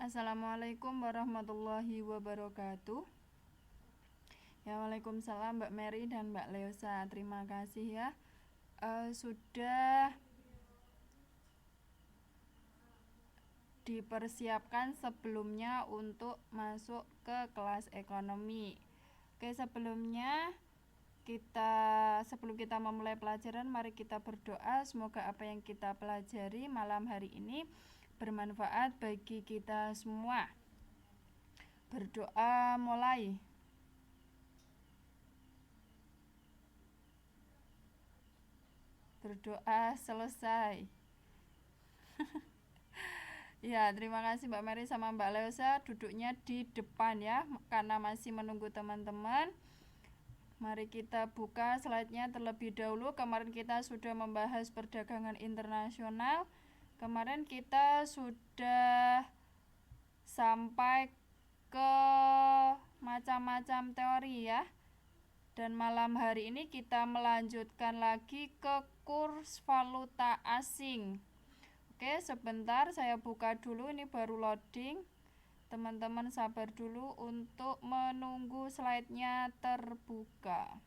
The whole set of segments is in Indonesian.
Assalamualaikum warahmatullahi wabarakatuh. Ya, waalaikumsalam Mbak Mary dan Mbak Leosa. Terima kasih ya. Sudah dipersiapkan sebelumnya untuk masuk ke kelas ekonomi. Oke, sebelum kita memulai pelajaran, mari kita berdoa. Semoga apa yang kita pelajari malam hari ini bermanfaat bagi kita semua. Berdoa mulai. Berdoa selesai. Ya, terima kasih Mbak Mary sama Mbak Leosa. Duduknya di depan ya, karena masih menunggu teman-teman. Mari kita buka slide-nya terlebih dahulu. Kemarin kita sudah membahas perdagangan internasional. Kemarin kita sudah sampai ke macam-macam teori ya. Dan malam hari ini kita melanjutkan lagi ke kurs valuta asing. Oke, sebentar saya buka dulu, ini baru loading. Teman-teman sabar dulu untuk menunggu slide-nya terbuka.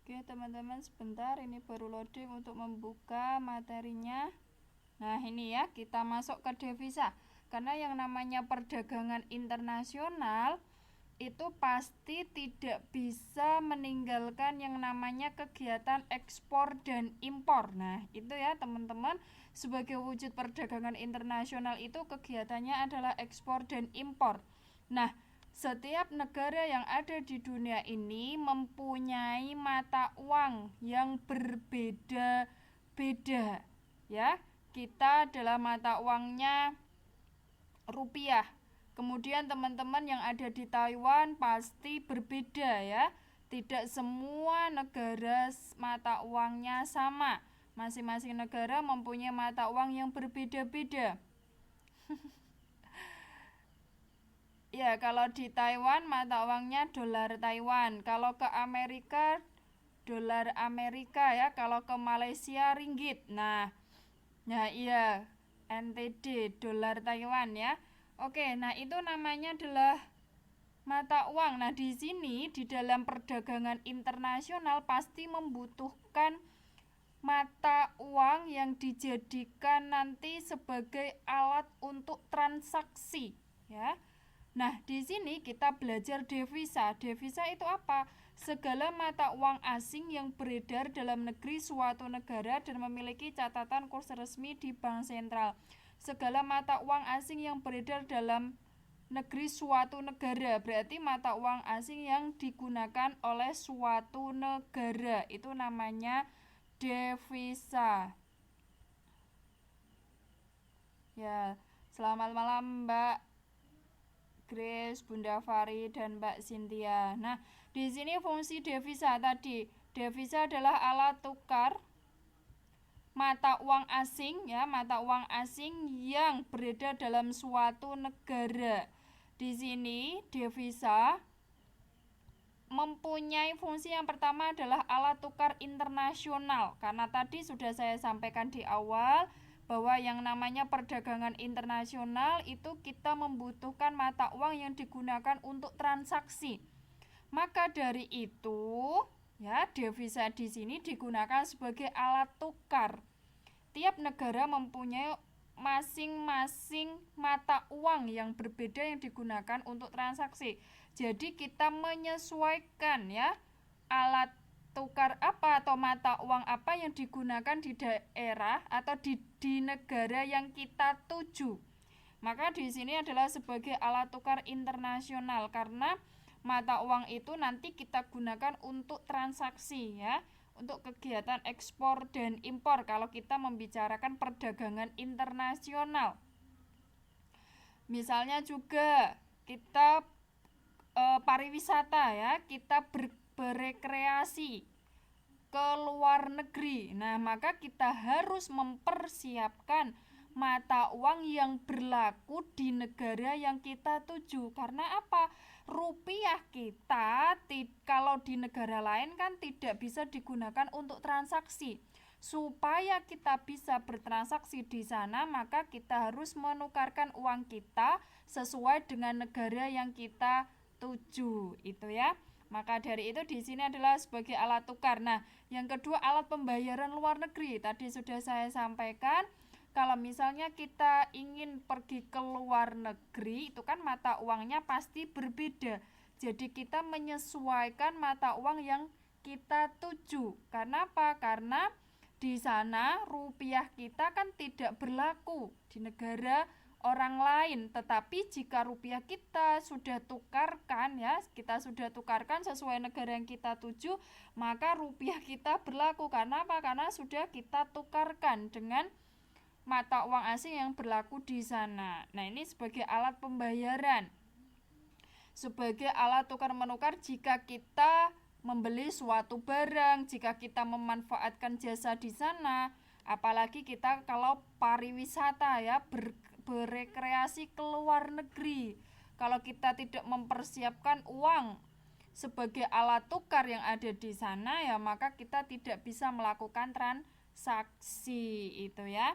Oke teman-teman, sebentar, ini baru loading untuk membuka materinya. Nah ini ya, kita masuk ke devisa. Karena yang namanya perdagangan internasional itu pasti tidak bisa meninggalkan yang namanya kegiatan ekspor dan impor. Nah itu ya teman-teman, sebagai wujud perdagangan internasional itu kegiatannya adalah ekspor dan impor. Nah, setiap negara yang ada di dunia ini mempunyai mata uang yang berbeda-beda ya. Kita adalah mata uangnya rupiah. Kemudian teman-teman yang ada di Taiwan pasti berbeda ya. Tidak semua negara mata uangnya sama. Masing-masing negara mempunyai mata uang yang berbeda-beda. Ya, kalau di Taiwan mata uangnya dolar Taiwan. Kalau ke Amerika dolar Amerika ya. Kalau ke Malaysia ringgit. Nah iya, NTD dolar Taiwan ya. Oke, nah itu namanya adalah mata uang. Nah, di sini di dalam perdagangan internasional pasti membutuhkan mata uang yang dijadikan nanti sebagai alat untuk transaksi, ya. Nah, di sini kita belajar devisa. Devisa itu apa? Segala mata uang asing yang beredar dalam negeri suatu negara dan memiliki catatan kurs resmi di bank sentral. Segala mata uang asing yang beredar dalam negeri suatu negara, berarti mata uang asing yang digunakan oleh suatu negara. Itu namanya devisa. Ya, selamat malam Mbak Grace, Bunda Fari, dan Mbak Cynthia. Nah, di sini fungsi devisa tadi. Devisa adalah alat tukar mata uang asing ya, mata uang asing yang beredar dalam suatu negara. Di sini devisa mempunyai fungsi yang pertama adalah alat tukar internasional. Karena tadi sudah saya sampaikan di awal bahwa yang namanya perdagangan internasional itu kita membutuhkan mata uang yang digunakan untuk transaksi. Maka dari itu, ya, devisa di sini digunakan sebagai alat tukar. Tiap negara mempunyai masing-masing mata uang yang berbeda yang digunakan untuk transaksi. Jadi kita menyesuaikan ya alat tukar apa atau mata uang apa yang digunakan di daerah atau di negara yang kita tuju. Maka di sini adalah sebagai alat tukar internasional karena mata uang itu nanti kita gunakan untuk transaksi ya, untuk kegiatan ekspor dan impor kalau kita membicarakan perdagangan internasional. Misalnya juga kita pariwisata ya, kita berekreasi ke luar negeri. Nah, maka kita harus mempersiapkan mata uang yang berlaku di negara yang kita tuju. Karena apa? Rupiah kita kalau di negara lain kan tidak bisa digunakan untuk transaksi. Supaya kita bisa bertransaksi di sana, maka kita harus menukarkan uang kita sesuai dengan negara yang kita tuju, itu ya. Maka dari itu di sini adalah sebagai alat tukar. Nah, yang kedua alat pembayaran luar negeri. Tadi sudah saya sampaikan, kalau misalnya kita ingin pergi ke luar negeri, itu kan mata uangnya pasti berbeda. Jadi kita menyesuaikan mata uang yang kita tuju. Karena apa? Karena di sana rupiah kita kan tidak berlaku di negara orang lain, tetapi jika rupiah kita sudah tukarkan ya, kita sudah tukarkan sesuai negara yang kita tuju, maka rupiah kita berlaku. Karena apa? Karena sudah kita tukarkan dengan mata uang asing yang berlaku di sana. Nah, ini sebagai alat pembayaran, sebagai alat tukar menukar jika kita membeli suatu barang, jika kita memanfaatkan jasa di sana, apalagi kita kalau pariwisata ya, berekreasi ke luar negeri. Kalau kita tidak mempersiapkan uang sebagai alat tukar yang ada di sana ya, maka kita tidak bisa melakukan transaksi, itu ya.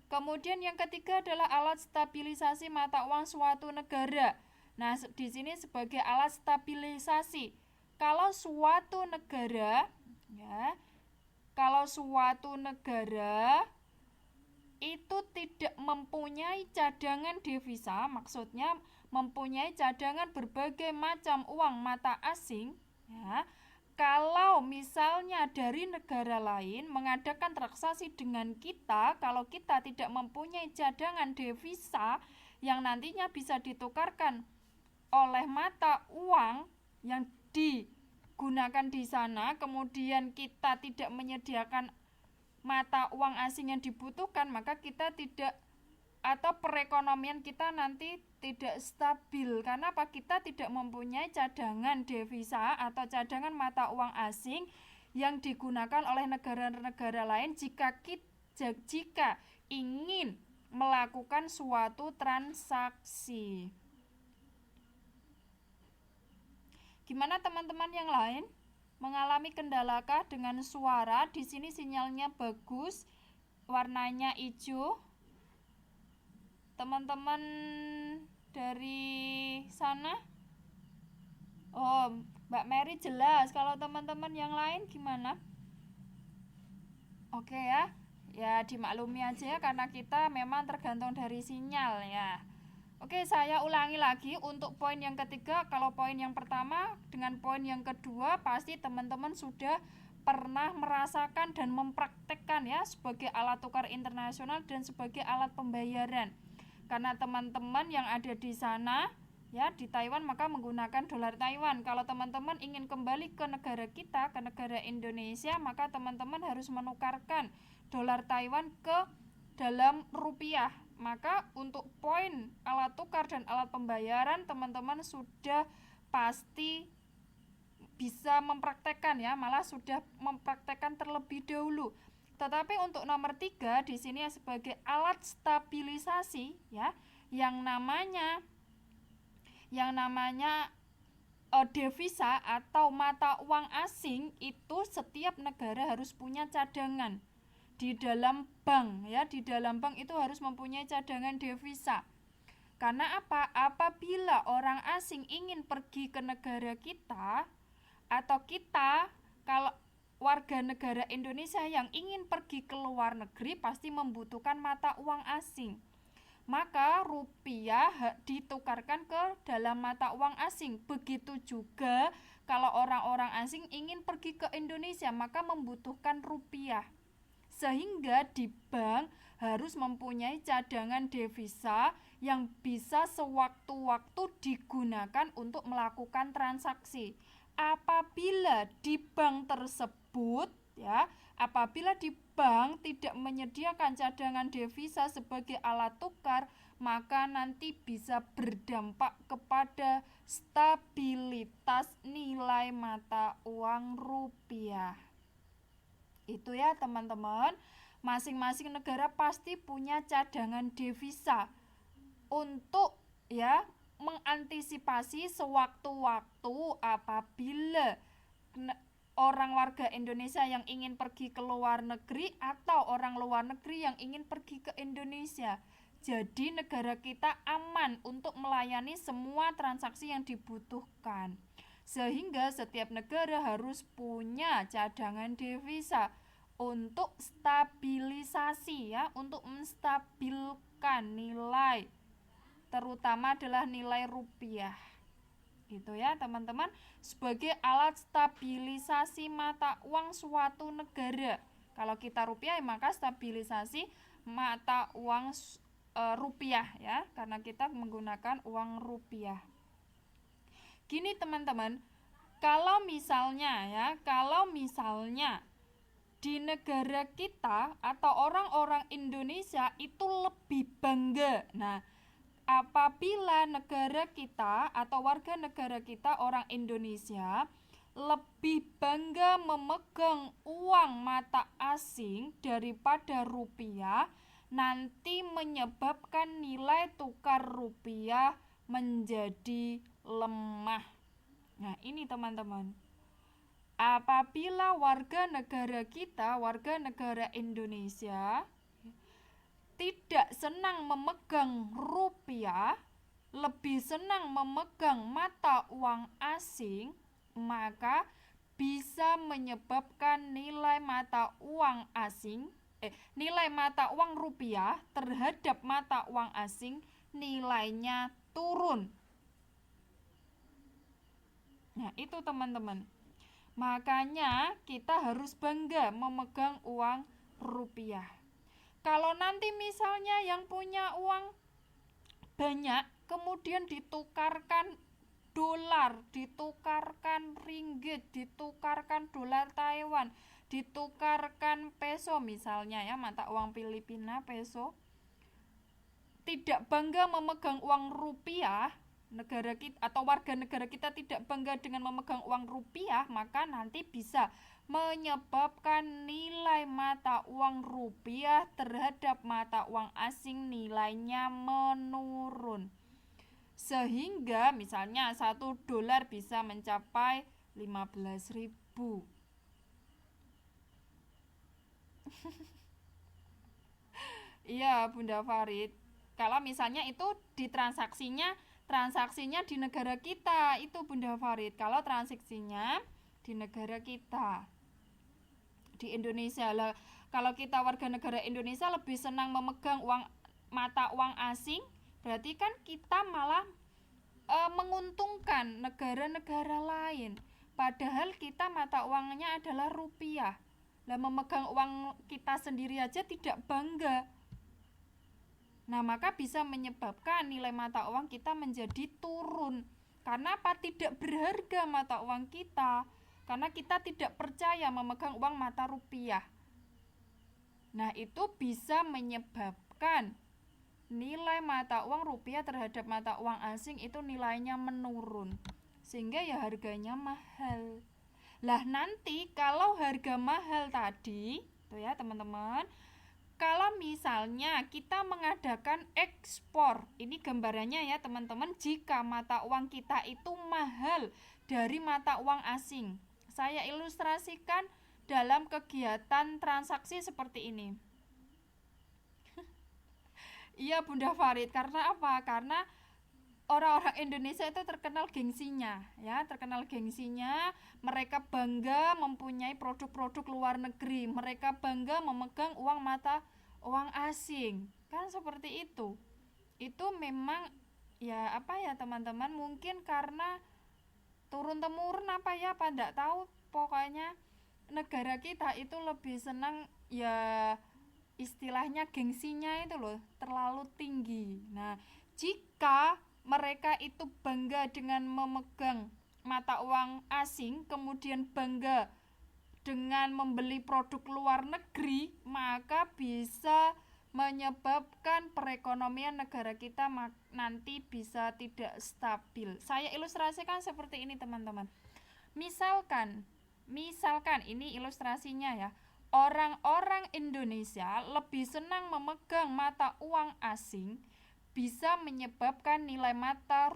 Kemudian yang ketiga adalah alat stabilisasi mata uang suatu negara. Nah, di sini sebagai alat stabilisasi. Kalau suatu negara itu tidak mempunyai cadangan devisa, maksudnya mempunyai cadangan berbagai macam uang mata asing ya. Kalau misalnya dari negara lain mengadakan transaksi dengan kita, kalau kita tidak mempunyai cadangan devisa yang nantinya bisa ditukarkan oleh mata uang yang digunakan di sana, kemudian kita tidak menyediakan mata uang asing yang dibutuhkan, maka kita tidak, atau perekonomian kita nanti tidak stabil. Karena apa? Kita tidak mempunyai cadangan devisa atau cadangan mata uang asing yang digunakan oleh negara-negara lain jika ingin melakukan suatu transaksi. Gimana teman-teman yang lain? Mengalami kendalakah dengan suara? Di sini sinyalnya bagus, warnanya hijau. Teman-teman dari sana? Oh, Mbak Mary jelas. Kalau teman-teman yang lain gimana? Oke ya. Ya dimaklumi aja ya, karena kita memang tergantung dari sinyal ya. Oke, saya ulangi lagi untuk poin yang ketiga. Kalau poin yang pertama dengan poin yang kedua pasti teman-teman sudah pernah merasakan dan mempraktekkan ya, sebagai alat tukar internasional dan sebagai alat pembayaran. Karena teman-teman yang ada di sana ya, di Taiwan, maka menggunakan dolar Taiwan. Kalau teman-teman ingin kembali ke negara kita, ke negara Indonesia, maka teman-teman harus menukarkan dolar Taiwan ke dalam rupiah. Maka untuk poin alat tukar dan alat pembayaran teman-teman sudah pasti bisa mempraktekkan ya, malah sudah mempraktekkan terlebih dahulu. Tetapi untuk nomor 3 di sini sebagai alat stabilisasi ya, yang namanya devisa atau mata uang asing itu setiap negara harus punya cadangan di dalam bank ya, di dalam bank itu harus mempunyai cadangan devisa. Karena apa? Apabila orang asing ingin pergi ke negara kita, atau kita kalau warga negara Indonesia yang ingin pergi ke luar negeri pasti membutuhkan mata uang asing. Maka rupiah ditukarkan ke dalam mata uang asing. Begitu juga kalau orang-orang asing ingin pergi ke Indonesia, maka membutuhkan rupiah. Sehingga di bank harus mempunyai cadangan devisa yang bisa sewaktu-waktu digunakan untuk melakukan transaksi. Apabila di bank tersebut apabila di bank tidak menyediakan cadangan devisa sebagai alat tukar, maka nanti bisa berdampak kepada stabilitas nilai mata uang rupiah. Itu ya teman-teman, masing-masing negara pasti punya cadangan devisa untuk mengantisipasi sewaktu-waktu apabila orang warga Indonesia yang ingin pergi ke luar negeri atau orang luar negeri yang ingin pergi ke Indonesia. Jadi negara kita aman untuk melayani semua transaksi yang dibutuhkan. Sehingga setiap negara harus punya cadangan devisa untuk stabilisasi untuk menstabilkan nilai, terutama adalah nilai rupiah. Gitu ya teman-teman, sebagai alat stabilisasi mata uang suatu negara. Kalau kita rupiah maka stabilisasi mata uang rupiah ya, karena kita menggunakan uang rupiah. Gini teman-teman, kalau misalnya di negara kita atau orang-orang Indonesia itu lebih bangga. Nah, apabila negara kita atau warga negara kita orang Indonesia lebih bangga memegang uang mata asing daripada rupiah, nanti menyebabkan nilai tukar rupiah menjadi lemah. Nah, ini teman-teman. Apabila warga negara kita, warga negara Indonesia tidak senang memegang rupiah, lebih senang memegang mata uang asing, maka bisa menyebabkan nilai mata uang rupiah terhadap mata uang asing nilainya turun. Nah, itu teman-teman. Makanya kita harus bangga memegang uang rupiah. Kalau nanti misalnya yang punya uang banyak, kemudian ditukarkan dolar, ditukarkan ringgit, ditukarkan dolar Taiwan, ditukarkan peso misalnya mata uang Filipina peso, tidak bangga memegang uang rupiah, negara kita atau warga negara kita tidak bangga dengan memegang uang rupiah, maka nanti bisa menyebabkan nilai mata uang rupiah terhadap mata uang asing nilainya menurun. Sehingga misalnya 1 dolar bisa mencapai 15.000. Iya Bunda Farid. Kalau misalnya itu transaksinya di negara kita itu Bunda Farid. Kalau transaksinya di negara kita di Indonesia lah. Kalau kita warga negara Indonesia lebih senang memegang mata uang asing, berarti kan kita malah menguntungkan negara-negara lain. Padahal kita mata uangnya adalah rupiah. Lah memegang uang kita sendiri aja tidak bangga. Nah, maka bisa menyebabkan nilai mata uang kita menjadi turun. Karena apa? Tidak berharga mata uang kita. Karena kita tidak percaya memegang uang mata rupiah. Nah, itu bisa menyebabkan nilai mata uang rupiah terhadap mata uang asing itu nilainya menurun. Sehingga ya harganya mahal. Lah nanti kalau harga mahal tadi, tuh ya teman-teman, kalau misalnya kita mengadakan ekspor, ini gambarannya ya teman-teman, jika mata uang kita itu mahal dari mata uang asing. Saya ilustrasikan dalam kegiatan transaksi seperti ini. Iya Bunda Farid, karena apa? Karena orang-orang Indonesia itu terkenal gengsinya, mereka bangga mempunyai produk-produk luar negeri, mereka bangga memegang uang asing, kan seperti itu. Itu memang teman-teman, mungkin karena turun temurun apa enggak tahu, pokoknya negara kita itu lebih senang istilahnya gengsinya itu loh terlalu tinggi. Nah, Jika mereka itu bangga dengan memegang mata uang asing, kemudian bangga dengan membeli produk luar negeri, maka bisa menyebabkan perekonomian negara kita nanti bisa tidak stabil. Saya ilustrasikan seperti ini, teman-teman. Misalkan ini ilustrasinya ya. Orang-orang Indonesia lebih senang memegang mata uang asing, bisa menyebabkan nilai mata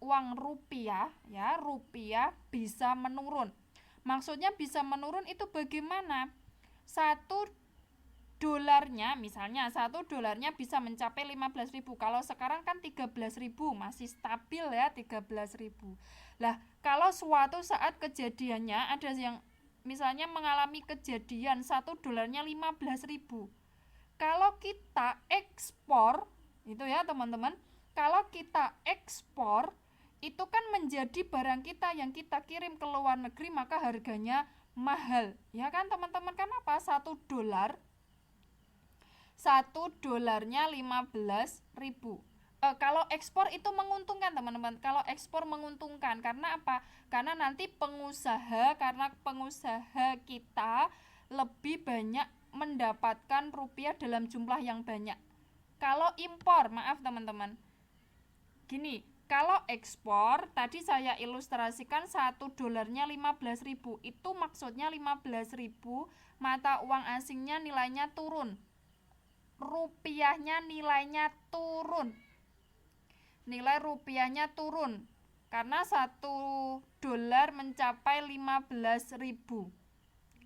uang rupiah bisa menurun. Maksudnya bisa menurun itu bagaimana? Satu dolarnya, misalnya satu dolarnya bisa mencapai 15.000. Kalau sekarang kan 13.000, masih stabil ya 13.000. Lah, kalau suatu saat kejadiannya ada yang misalnya mengalami kejadian satu dolarnya 15.000. Kalau kita ekspor, itu ya teman-teman, kalau kita ekspor itu kan menjadi barang kita yang kita kirim ke luar negeri, maka harganya mahal. Ya kan teman-teman, kenapa? Satu dolarnya 15.000. Kalau ekspor itu menguntungkan teman-teman. Kalau ekspor menguntungkan karena apa? Karena nanti pengusaha kita lebih banyak mendapatkan rupiah dalam jumlah yang banyak. Kalau impor, maaf teman-teman, gini, kalau ekspor tadi saya ilustrasikan satu dolarnya 15.000. Itu maksudnya 15.000 mata uang asingnya nilainya turun, rupiahnya nilainya turun, nilai rupiahnya turun karena satu dolar mencapai 15.000.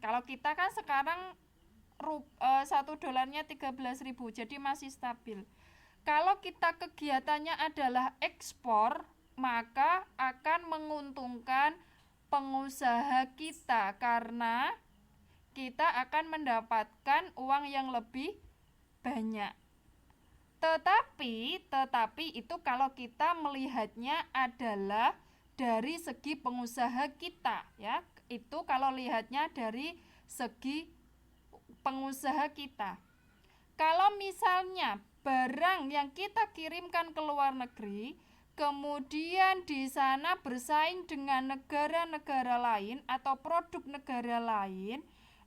Kalau kita kan sekarang satu dolarnya 13.000, jadi masih stabil. Kalau kita kegiatannya adalah ekspor, maka akan menguntungkan pengusaha kita karena kita akan mendapatkan uang yang lebih banyak. Tetapi itu kalau kita melihatnya adalah dari segi pengusaha kita, ya. Itu kalau lihatnya dari segi pengusaha kita. Kalau misalnya barang yang kita kirimkan ke luar negeri, kemudian di sana bersaing dengan negara-negara lain atau produk negara lain,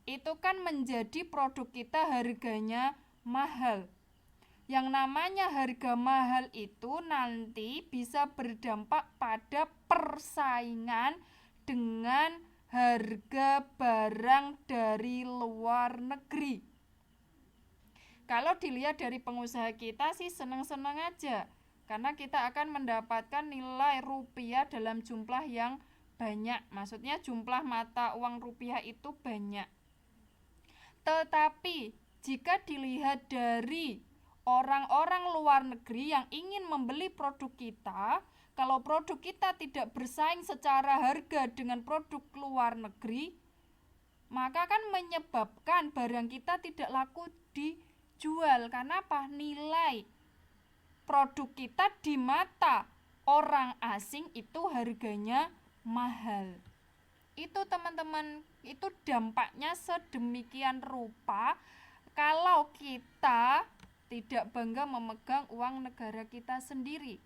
itu kan menjadi produk kita harganya mahal. Yang namanya harga mahal itu nanti bisa berdampak pada persaingan dengan harga barang dari luar negeri. Kalau dilihat dari pengusaha kita sih senang-senang aja, karena kita akan mendapatkan nilai rupiah dalam jumlah yang banyak. Maksudnya jumlah mata uang rupiah itu banyak. Tetapi jika dilihat dari orang-orang luar negeri yang ingin membeli produk kita, kalau produk kita tidak bersaing secara harga dengan produk luar negeri, maka kan menyebabkan barang kita tidak laku dijual. Karena apa? Nilai produk kita di mata orang asing itu harganya mahal. Itu teman-teman, itu dampaknya sedemikian rupa kalau kita tidak bangga memegang uang negara kita sendiri.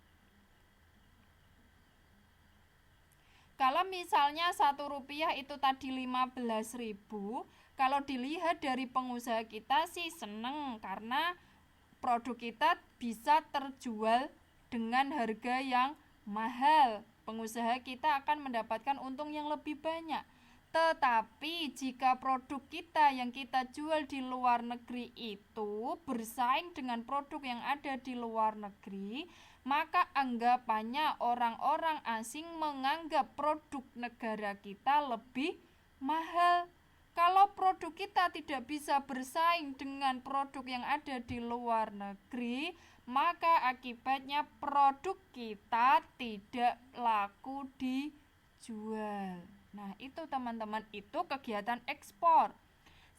Kalau misalnya satu rupiah itu tadi 15.000, kalau dilihat dari pengusaha kita sih seneng karena produk kita bisa terjual dengan harga yang mahal. Pengusaha kita akan mendapatkan untung yang lebih banyak. Tetapi jika produk kita yang kita jual di luar negeri itu bersaing dengan produk yang ada di luar negeri, maka anggapannya orang-orang asing menganggap produk negara kita lebih mahal. Kalau produk kita tidak bisa bersaing dengan produk yang ada di luar negeri, maka akibatnya produk kita tidak laku dijual. Nah, itu teman-teman, itu kegiatan ekspor.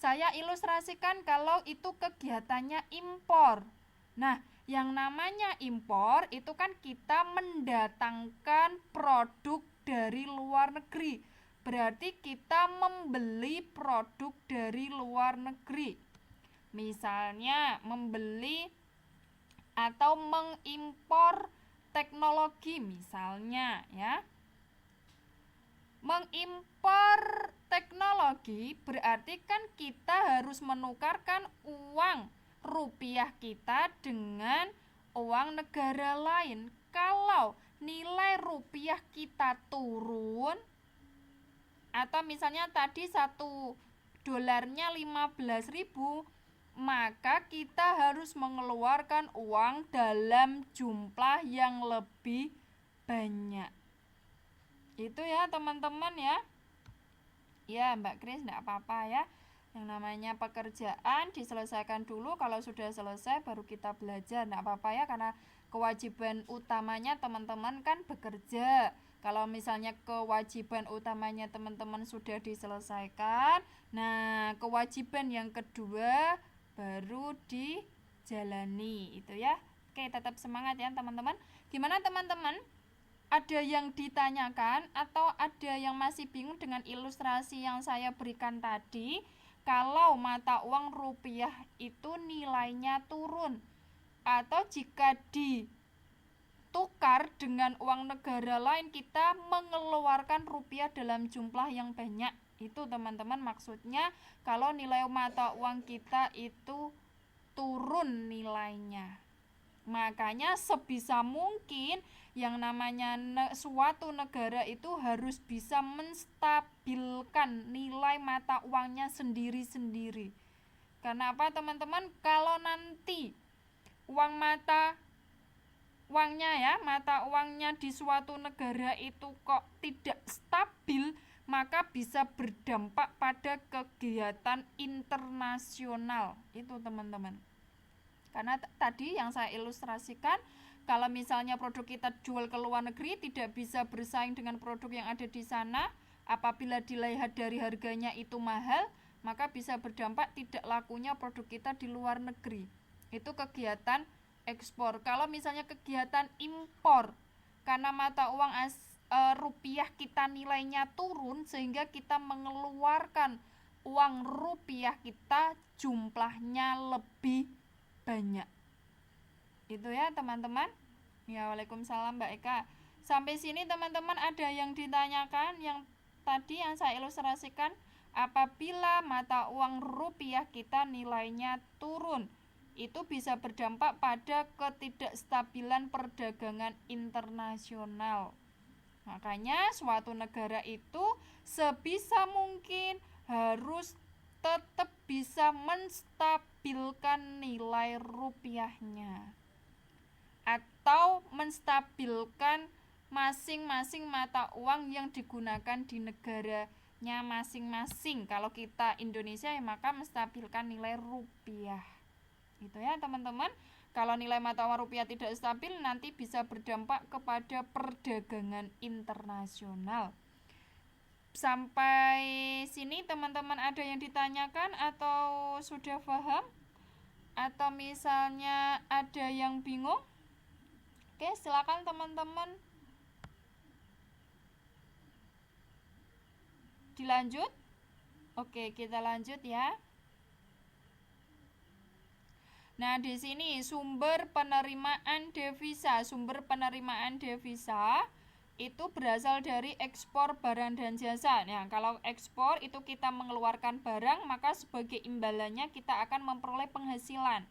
Saya ilustrasikan kalau itu kegiatannya impor. Nah, yang namanya impor itu kan kita mendatangkan produk dari luar negeri. Berarti kita membeli produk dari luar negeri. Misalnya membeli atau mengimpor teknologi misalnya ya. Mengimpor teknologi berarti kan kita harus menukarkan uang rupiah kita dengan uang negara lain. Kalau nilai rupiah kita turun, atau misalnya tadi 1 dolarnya 15.000, maka kita harus mengeluarkan uang dalam jumlah yang lebih banyak. Itu ya teman-teman ya. Ya Mbak Kris, enggak apa-apa ya. Yang namanya pekerjaan diselesaikan dulu, kalau sudah selesai baru kita belajar. Enggak apa-apa ya, karena kewajiban utamanya teman-teman kan bekerja. Kalau misalnya kewajiban utamanya teman-teman sudah diselesaikan, nah kewajiban yang kedua baru dijalani. Itu ya. Oke, tetap semangat ya teman-teman. Gimana teman-teman? Ada yang ditanyakan atau ada yang masih bingung dengan ilustrasi yang saya berikan tadi? Kalau mata uang rupiah itu nilainya turun, atau jika ditukar dengan uang negara lain kita mengeluarkan rupiah dalam jumlah yang banyak. Itu teman-teman maksudnya kalau nilai mata uang kita itu turun nilainya. Makanya sebisa mungkin yang namanya suatu negara itu harus bisa menstabilkan nilai mata uangnya sendiri-sendiri. Karena apa teman-teman? Kalau nanti mata uangnya di suatu negara itu kok tidak stabil, maka bisa berdampak pada kegiatan internasional. Itu teman-teman. Karena tadi yang saya ilustrasikan, kalau misalnya produk kita jual ke luar negeri tidak bisa bersaing dengan produk yang ada di sana, apabila dilihat dari harganya itu mahal, maka bisa berdampak tidak lakunya produk kita di luar negeri. Itu kegiatan ekspor. Kalau misalnya kegiatan impor, karena mata uang rupiah kita nilainya turun, sehingga kita mengeluarkan uang rupiah kita jumlahnya lebih banyak. Itu ya teman-teman. Ya, waalaikumsalam Mbak Eka. Sampai sini teman-teman ada yang ditanyakan yang tadi yang saya ilustrasikan? Apabila mata uang rupiah kita nilainya turun, itu bisa berdampak pada ketidakstabilan perdagangan internasional. Makanya suatu negara itu sebisa mungkin harus tetap bisa menstabilkan nilai rupiahnya atau menstabilkan masing-masing mata uang yang digunakan di negaranya masing-masing. Kalau kita Indonesia ya maka menstabilkan nilai rupiah. Itu ya teman-teman. Kalau nilai mata uang rupiah tidak stabil, nanti bisa berdampak kepada perdagangan internasional. Sampai sini teman-teman ada yang ditanyakan atau sudah paham? Atau misalnya ada yang bingung? Oke, silakan teman-teman dilanjut. Oke, kita lanjut ya. Nah, di sini sumber penerimaan devisa. Sumber penerimaan devisa itu berasal dari ekspor barang dan jasa. Nah, kalau ekspor itu kita mengeluarkan barang, maka sebagai imbalannya kita akan memperoleh penghasilan.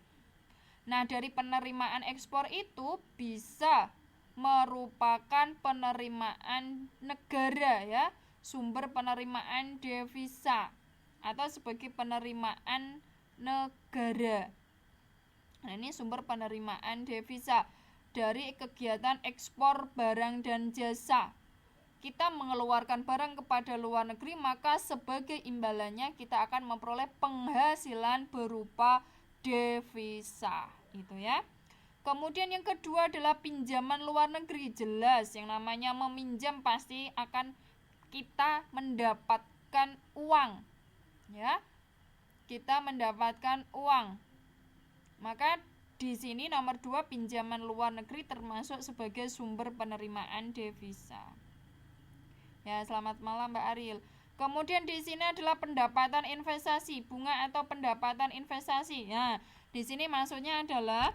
Nah, dari penerimaan ekspor itu bisa merupakan penerimaan negara ya, sumber penerimaan devisa atau sebagai penerimaan negara. Nah, ini sumber penerimaan devisa dari kegiatan ekspor barang dan jasa. Kita mengeluarkan barang kepada luar negeri, maka sebagai imbalannya kita akan memperoleh penghasilan berupa devisa. Itu ya. Kemudian yang kedua adalah pinjaman luar negeri. Jelas yang namanya meminjam pasti akan kita mendapatkan uang. Ya. Kita mendapatkan uang. Maka di sini nomor 2 pinjaman luar negeri termasuk sebagai sumber penerimaan devisa. Ya, selamat malam Mbak Ariel. Kemudian di sini adalah pendapatan investasi, bunga atau pendapatan investasi. Nah, di sini maksudnya adalah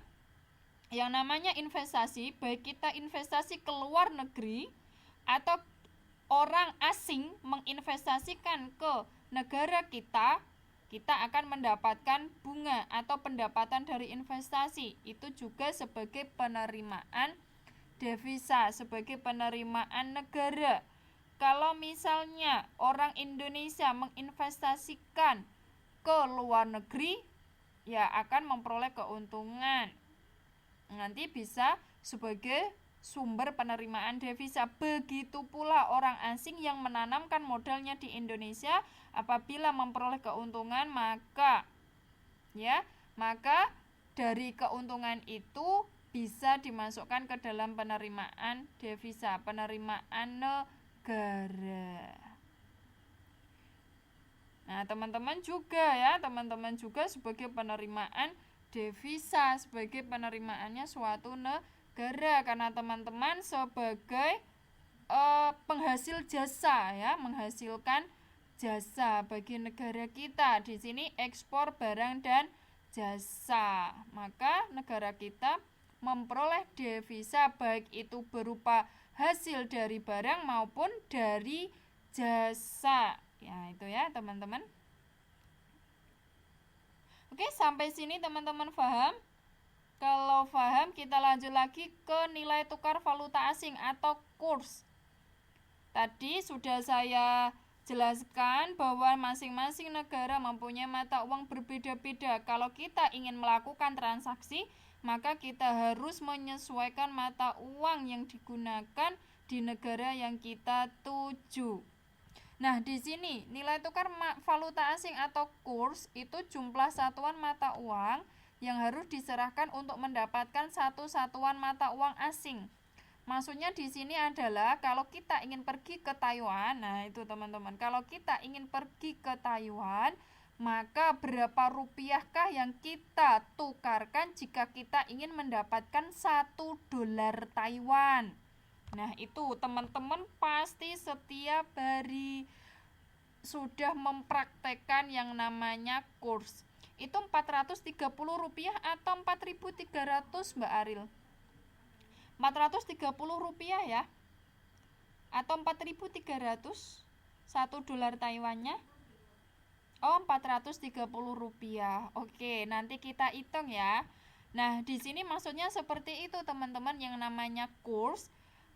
Yang namanya investasi, baik kita investasi ke luar negeri atau orang asing menginvestasikan ke negara kita, kita akan mendapatkan bunga atau pendapatan dari investasi. Itu juga sebagai penerimaan devisa, sebagai penerimaan negara. Kalau misalnya orang Indonesia menginvestasikan ke luar negeri, ya akan memperoleh keuntungan. Nanti bisa sebagai sumber penerimaan devisa. Begitu pula orang asing yang menanamkan modalnya di Indonesia, apabila memperoleh keuntungan, maka dari keuntungan itu bisa dimasukkan ke dalam penerimaan devisa, penerimaan negara. Nah, teman-teman juga sebagai penerimaan devisa, sebagai penerimaannya suatu negara, karena teman-teman sebagai penghasil jasa ya, menghasilkan jasa bagi negara kita. Di sini ekspor barang dan jasa. Maka negara kita memperoleh devisa baik itu berupa hasil dari barang maupun dari jasa. Ya, itu ya, teman-teman. Oke, sampai sini teman-teman paham? Kalau paham, kita lanjut lagi ke nilai tukar valuta asing atau kurs. Tadi sudah saya jelaskan bahwa masing-masing negara mempunyai mata uang berbeda-beda. Kalau kita ingin melakukan transaksi, maka kita harus menyesuaikan mata uang yang digunakan di negara yang kita tuju. Nah, di sini nilai tukar valuta asing atau kurs itu jumlah satuan mata uang yang harus diserahkan untuk mendapatkan satu satuan mata uang asing. Maksudnya di sini adalah kalau kita ingin pergi ke Taiwan, nah itu teman-teman, kalau kita ingin pergi ke Taiwan, maka berapa rupiahkah yang kita tukarkan jika kita ingin mendapatkan 1 dolar Taiwan? Nah, itu teman-teman pasti setiap hari sudah mempraktekkan yang namanya kurs. Itu 430 rupiah atau 4.300, Mbak Aril? 430 rupiah ya? Atau 4.300? 1 dolar Taiwannya? Oh, 430 rupiah. Oke, nanti kita hitung ya. Nah, di sini maksudnya seperti itu teman-teman, yang namanya kurs.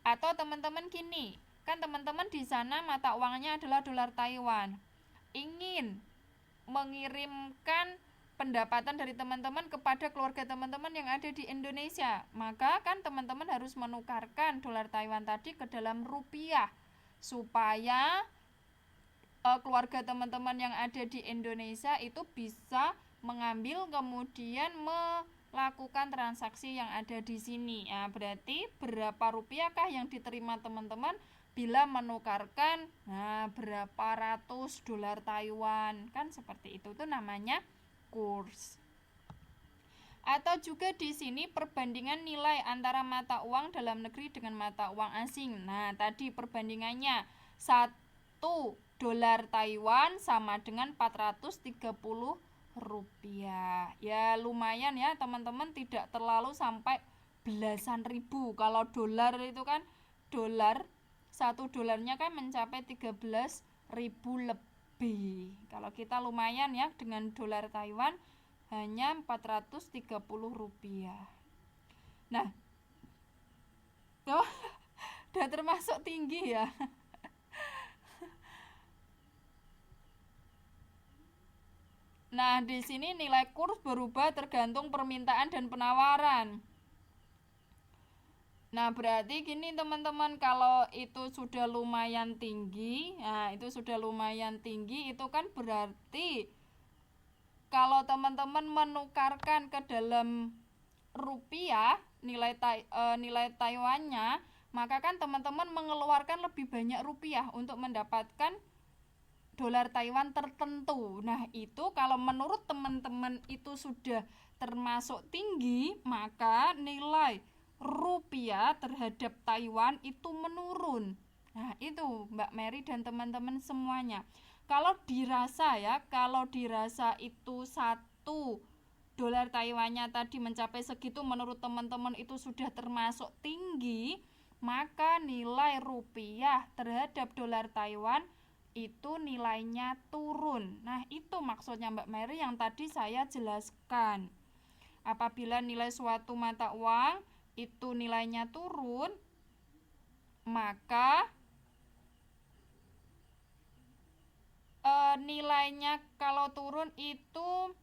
Atau teman-teman gini, kan teman-teman di sana mata uangnya adalah dolar Taiwan. Ingin mengirimkan pendapatan dari teman-teman kepada keluarga teman-teman yang ada di Indonesia, maka kan teman-teman harus menukarkan dolar Taiwan tadi ke dalam rupiah supaya keluarga teman-teman yang ada di Indonesia itu bisa mengambil kemudian melakukan transaksi yang ada di sini. Nah, berarti berapa rupiahkah yang diterima teman-teman bila menukarkan berapa ratus dolar Taiwan, kan seperti itu namanya kurs. Atau juga di sini perbandingan nilai antara mata uang dalam negeri dengan mata uang asing. Nah, tadi perbandingannya 1 dolar Taiwan sama dengan 430 rupiah. Ya lumayan ya teman-teman, tidak terlalu sampai belasan ribu. Kalau dolar itu kan, 1 dolarnya kan mencapai 13.000 lebih. Kalau kita lumayan ya, dengan dolar Taiwan hanya 430 rupiah. Nah, udah termasuk tinggi ya. Nah, di sini nilai kurs berubah tergantung permintaan dan penawaran. Nah, berarti gini teman-teman, kalau itu sudah lumayan tinggi, itu kan berarti kalau teman-teman menukarkan ke dalam rupiah nilai Taiwannya, maka kan teman-teman mengeluarkan lebih banyak rupiah untuk mendapatkan dolar Taiwan tertentu. Nah, itu kalau menurut teman-teman itu sudah termasuk tinggi, maka nilai rupiah terhadap Taiwan itu menurun. Nah, itu Mbak Mary dan teman-teman semuanya. Kalau dirasa itu 1 dolar Taiwannya tadi mencapai segitu, menurut teman-teman itu sudah termasuk tinggi, maka nilai rupiah terhadap dolar Taiwan itu nilainya turun. Nah, itu maksudnya Mbak Mary yang tadi saya jelaskan. Apabila nilai suatu mata uang itu nilainya turun, maka nilainya kalau turun itu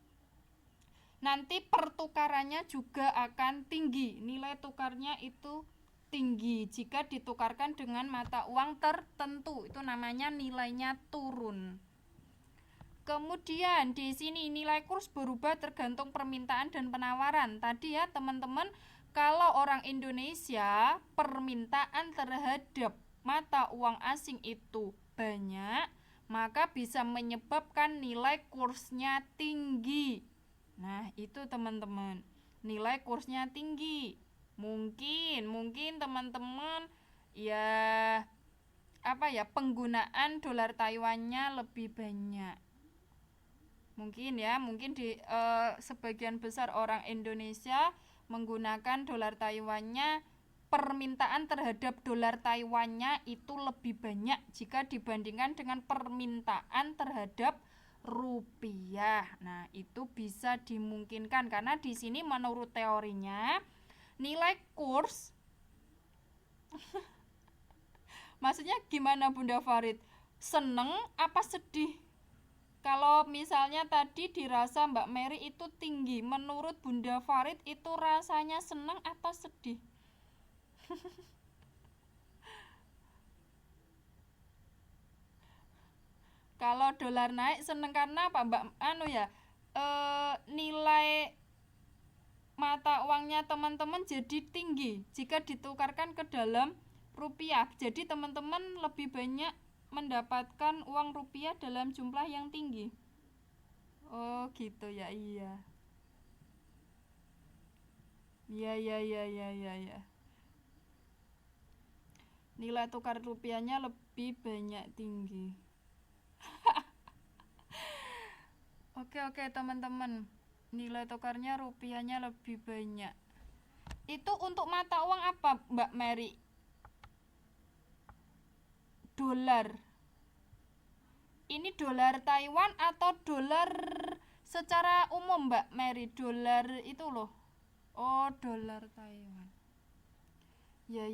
nanti pertukarannya juga akan tinggi. Nilai tukarnya itu tinggi jika ditukarkan dengan mata uang tertentu. Itu namanya nilainya turun. Kemudian di sini nilai kurs berubah tergantung permintaan dan penawaran. Tadi ya teman-teman, kalau orang Indonesia permintaan terhadap mata uang asing itu banyak, maka bisa menyebabkan nilai kursnya tinggi. Nah, itu teman-teman. Nilai kursnya tinggi. Mungkin teman-teman ya penggunaan dolar Taiwannya lebih banyak. Mungkin di sebagian besar orang Indonesia menggunakan dolar Taiwannya, permintaan terhadap dolar Taiwannya itu lebih banyak jika dibandingkan dengan permintaan terhadap rupiah. Nah, itu bisa dimungkinkan karena di sini menurut teorinya nilai kurs maksudnya gimana Bunda Farid? Seneng apa sedih? Kalau misalnya tadi dirasa Mbak Mary itu tinggi, menurut Bunda Farid itu rasanya seneng atau sedih? Kalau dolar naik seneng karena apa Mbak? Nilai mata uangnya teman-teman jadi tinggi jika ditukarkan ke dalam rupiah. Jadi teman-teman lebih banyak mendapatkan uang rupiah dalam jumlah yang tinggi. Oh gitu ya, iya. Iya. Nilai tukar rupiahnya lebih banyak tinggi. Oke teman-teman. Nilai tukarnya rupiahnya lebih banyak. Itu untuk mata uang apa Mbak Mary? Dolar. Ini dolar Taiwan atau dolar secara umum Mbak Mary? Dolar itu loh. Oh, dolar Taiwan. Ya.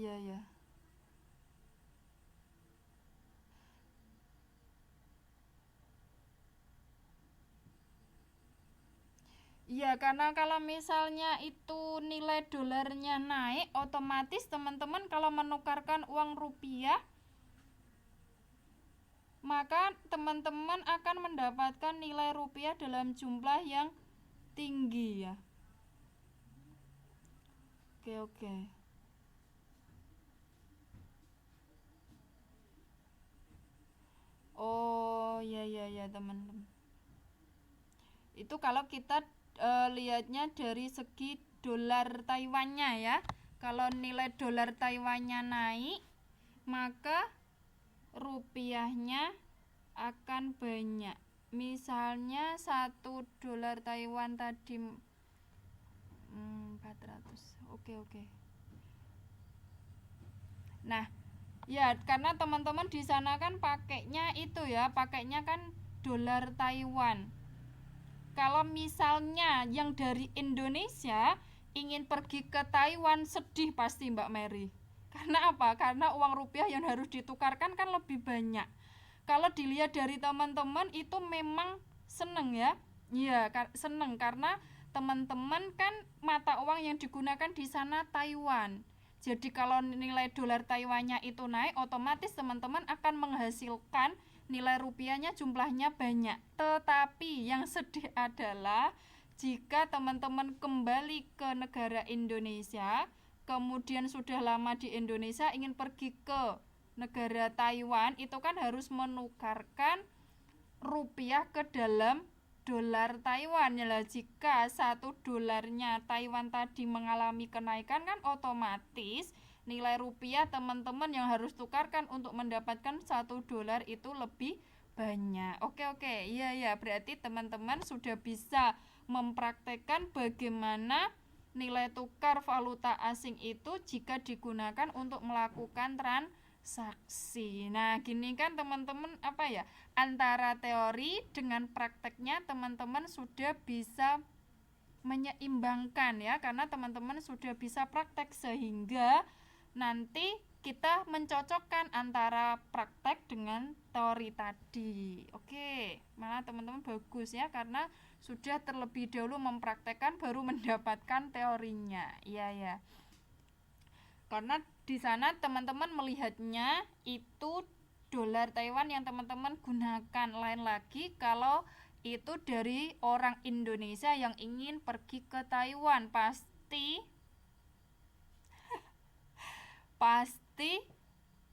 Iya, karena kalau misalnya itu nilai dolarnya naik, otomatis teman-teman kalau menukarkan uang rupiah, maka teman-teman akan mendapatkan nilai rupiah dalam jumlah yang tinggi ya. Oke. Oh, ya teman-teman. Itu kalau kita lihatnya dari segi dolar Taiwannya ya. Kalau nilai dolar Taiwannya naik, maka rupiahnya akan banyak. Misalnya 1 dolar Taiwan tadi 400. Oke. Nah, ya karena teman-teman di sana kan pakainya kan dolar Taiwan. Kalau misalnya yang dari Indonesia ingin pergi ke Taiwan, sedih pasti Mbak Mary. Karena apa? Karena uang rupiah yang harus ditukarkan kan lebih banyak. Kalau dilihat dari teman-teman itu memang seneng ya. Iya, seneng karena teman-teman kan mata uang yang digunakan di sana Taiwan. Jadi kalau nilai dolar Taiwannya itu naik, otomatis teman-teman akan menghasilkan nilai rupiahnya jumlahnya banyak. Tetapi yang sedih adalah jika teman-teman kembali ke negara Indonesia, kemudian sudah lama di Indonesia ingin pergi ke negara Taiwan, itu kan harus menukarkan rupiah ke dalam dolar Taiwan ya. Jika 1 dolarnya Taiwan tadi mengalami kenaikan kan otomatis nilai rupiah teman-teman yang harus tukarkan untuk mendapatkan 1 dolar itu lebih banyak. Oke, iya ya. Berarti teman-teman sudah bisa mempraktekkan bagaimana nilai tukar valuta asing itu jika digunakan untuk melakukan transaksi. Nah, gini kan teman-teman apa ya? Antara teori dengan prakteknya teman-teman sudah bisa menyeimbangkan ya, karena teman-teman sudah bisa praktek sehingga nanti kita mencocokkan antara praktek dengan teori tadi. Oke, malah teman-teman bagus ya, karena sudah terlebih dahulu mempraktekkan baru mendapatkan teorinya. Iya ya. Karena di sana teman-teman melihatnya itu dolar Taiwan yang teman-teman gunakan. Lain lagi kalau itu dari orang Indonesia yang ingin pergi ke Taiwan, pasti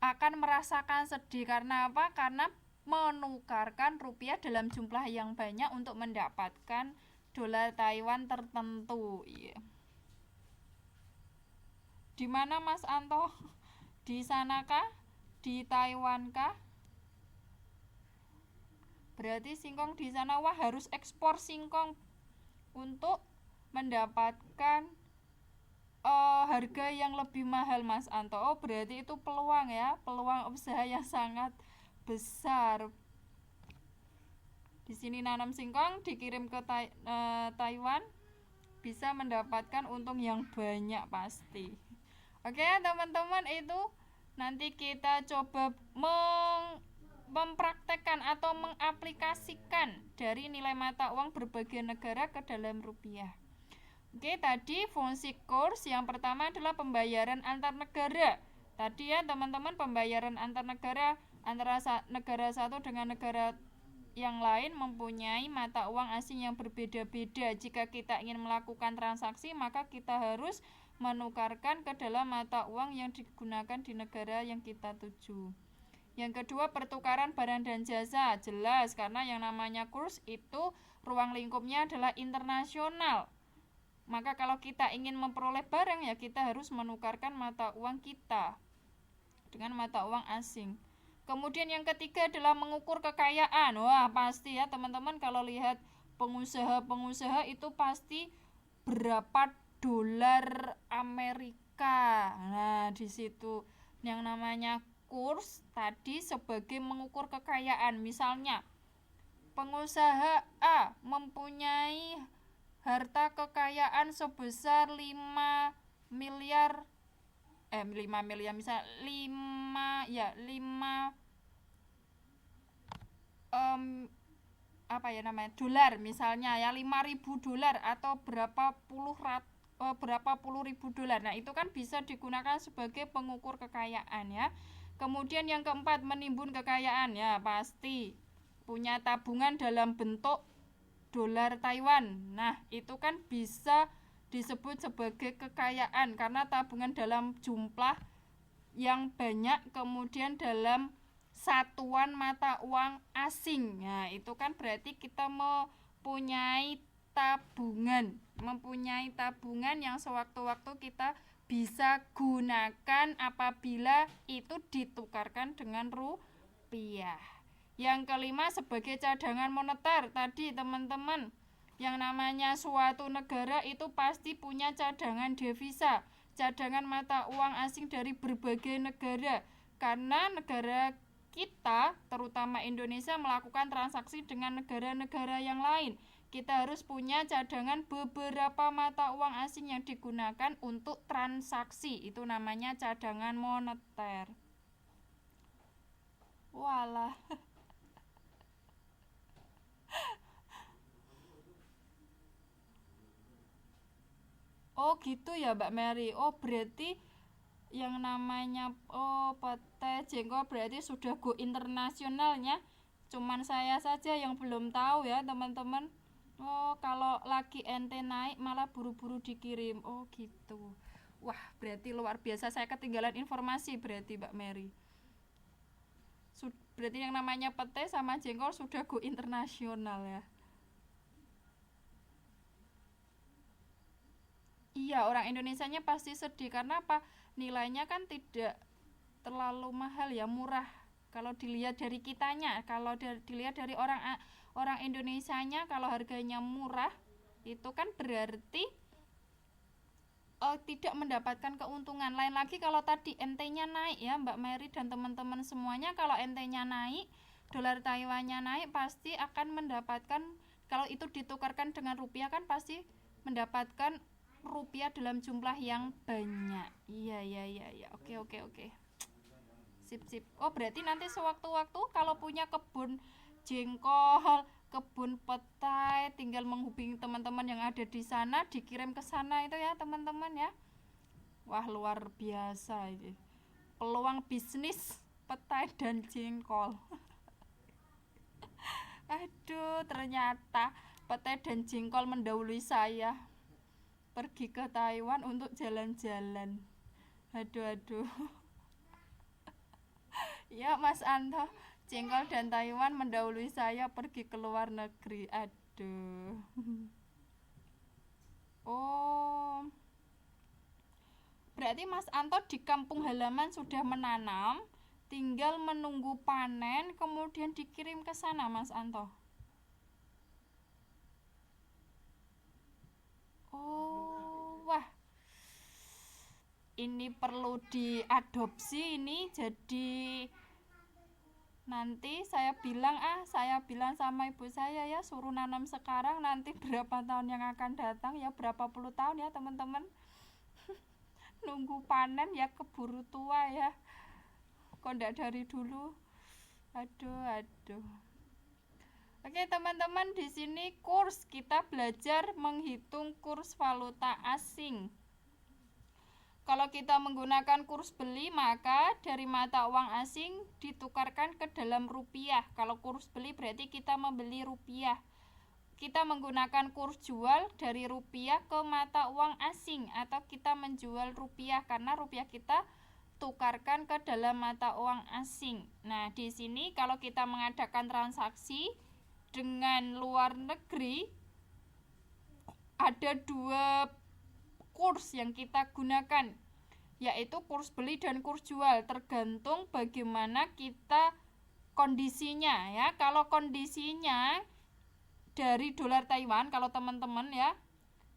akan merasakan sedih. Karena apa? Karena menukarkan rupiah dalam jumlah yang banyak untuk mendapatkan dolar Taiwan tertentu. Iya. Di mana Mas Anto? Di sana kah? Di Taiwan kah? Berarti singkong di sana wah harus ekspor singkong untuk mendapatkan harga yang lebih mahal Mas Anto. Oh, berarti itu peluang ya, peluang usaha yang sangat besar. Di sini nanam singkong dikirim ke Taiwan bisa mendapatkan untung yang banyak pasti. Oke, teman-teman, itu nanti kita coba mempraktekkan atau mengaplikasikan dari nilai mata uang berbagai negara ke dalam rupiah. Oke, tadi fungsi kurs yang pertama adalah pembayaran antar negara. Tadi ya teman-teman, pembayaran antar negara antara negara satu dengan negara yang lain mempunyai mata uang asing yang berbeda-beda. Jika kita ingin melakukan transaksi, maka kita harus menukarkan ke dalam mata uang yang digunakan di negara yang kita tuju. Yang kedua, pertukaran barang dan jasa. Jelas, karena yang namanya kurs itu ruang lingkupnya adalah internasional. Maka kalau kita ingin memperoleh barang, ya kita harus menukarkan mata uang kita dengan mata uang asing. Kemudian yang ketiga adalah mengukur kekayaan. Wah, pasti ya teman-teman, kalau lihat pengusaha-pengusaha itu pasti berapa dolar Amerika. Nah, di situ yang namanya kurs tadi sebagai mengukur kekayaan. Misalnya, pengusaha A mempunyai harta kekayaan sebesar 5 miliar 5 miliar misal 5 apa ya namanya dolar misalnya ya 5.000 dolar atau berapa puluh ribu dolar. Nah, itu kan bisa digunakan sebagai pengukur kekayaan ya. Kemudian yang keempat, menimbun kekayaan. Ya, pasti punya tabungan dalam bentuk dolar Taiwan. Nah, itu kan bisa disebut sebagai kekayaan karena tabungan dalam jumlah yang banyak, kemudian dalam satuan mata uang asing. Nah, itu kan berarti kita mempunyai tabungan yang sewaktu-waktu kita bisa gunakan apabila itu ditukarkan dengan rupiah. Yang kelima, sebagai cadangan moneter. Tadi teman-teman, yang namanya suatu negara itu pasti punya cadangan devisa, cadangan mata uang asing dari berbagai negara. Karena negara kita, terutama Indonesia, melakukan transaksi dengan negara-negara yang lain. Kita harus punya cadangan beberapa mata uang asing yang digunakan untuk transaksi. Itu namanya cadangan moneter. Walah. Oh gitu ya Mbak Mary. Oh berarti yang namanya pete jengkol berarti sudah go internasionalnya. Cuman saya saja yang belum tahu ya teman-teman. Oh kalau lagi ente naik malah buru-buru dikirim. Oh gitu. Wah berarti luar biasa, saya ketinggalan informasi berarti Mbak Mary. Berarti yang namanya pete sama jengkol sudah go internasional ya. Iya, orang Indonesianya pasti sedih karena apa? Nilainya kan tidak terlalu mahal ya, murah. Kalau dilihat dari kitanya, kalau dilihat dari orang Indonesianya, kalau harganya murah, itu kan berarti tidak mendapatkan keuntungan. Lain lagi kalau tadi NT-nya naik ya Mbak Mary dan teman-teman semuanya, kalau NT-nya naik, dolar Taiwannya naik, pasti akan mendapatkan, kalau itu ditukarkan dengan rupiah kan pasti mendapatkan rupiah dalam jumlah yang banyak. Iya. Oke. Sip. Oh, berarti nanti sewaktu-waktu kalau punya kebun jengkol, kebun petai, tinggal menghubungi teman-teman yang ada di sana, dikirim ke sana itu ya, teman-teman ya. Wah, luar biasa ini. Peluang bisnis petai dan jengkol. Aduh, ternyata petai dan jengkol mendahului saya pergi ke Taiwan untuk jalan-jalan. Aduh. Ya Mas Anto, jengkol dan Taiwan mendahului saya pergi ke luar negeri. Aduh. Oh, berarti Mas Anto di kampung halaman sudah menanam, tinggal menunggu panen kemudian dikirim ke sana Mas Anto. Oh, wah. Ini perlu diadopsi ini, jadi nanti saya bilang sama ibu saya ya, suruh nanam sekarang, nanti berapa tahun yang akan datang ya, berapa puluh tahun ya teman-teman. Nunggu panen ya keburu tua ya. Kok ndak dari dulu. Aduh. Oke teman-teman, di sini kurs kita belajar menghitung kurs valuta asing. Kalau kita menggunakan kurs beli, maka dari mata uang asing ditukarkan ke dalam rupiah. Kalau kurs beli berarti kita membeli rupiah. Kita menggunakan kurs jual dari rupiah ke mata uang asing, atau kita menjual rupiah karena rupiah kita tukarkan ke dalam mata uang asing. Nah, di sini kalau kita mengadakan transaksi dengan luar negeri, ada dua kurs yang kita gunakan, yaitu kurs beli dan kurs jual, tergantung bagaimana kita kondisinya ya. Kalau kondisinya dari dolar Taiwan, kalau teman-teman ya,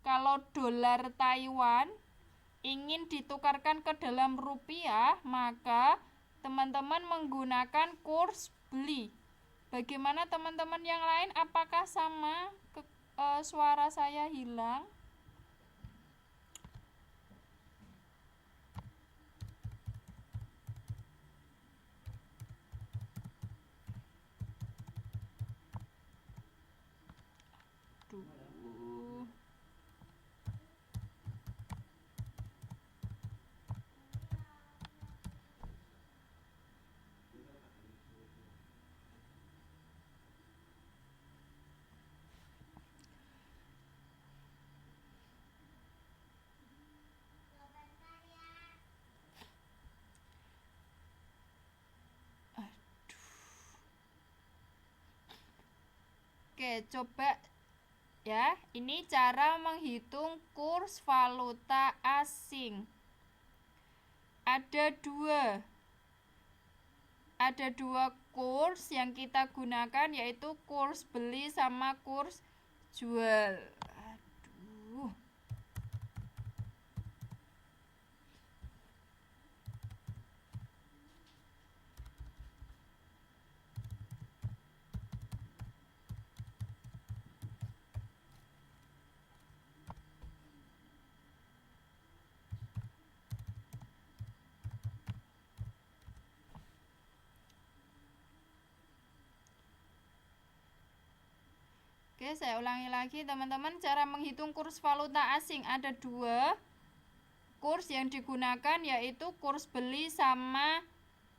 kalau dolar Taiwan ingin ditukarkan ke dalam rupiah, maka teman-teman menggunakan kurs beli. Bagaimana teman-teman yang lain, apakah sama? Suara saya hilang. Oke, coba ya. Ini cara menghitung kurs valuta asing. Ada dua kurs yang kita gunakan, yaitu kurs beli sama kurs jual. Aduh. Oke, saya ulangi lagi teman-teman, cara menghitung kurs valuta asing. Ada dua kurs yang digunakan, yaitu kurs beli sama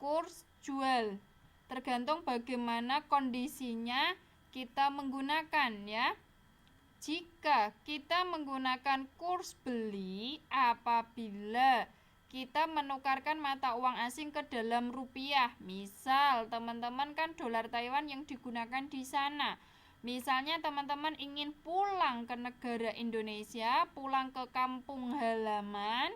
kurs jual, tergantung bagaimana kondisinya kita menggunakan ya. Jika kita menggunakan kurs beli, apabila kita menukarkan mata uang asing ke dalam rupiah, misal teman-teman kan dolar Taiwan yang digunakan di sana. Misalnya teman-teman ingin pulang ke negara Indonesia, pulang ke kampung halaman,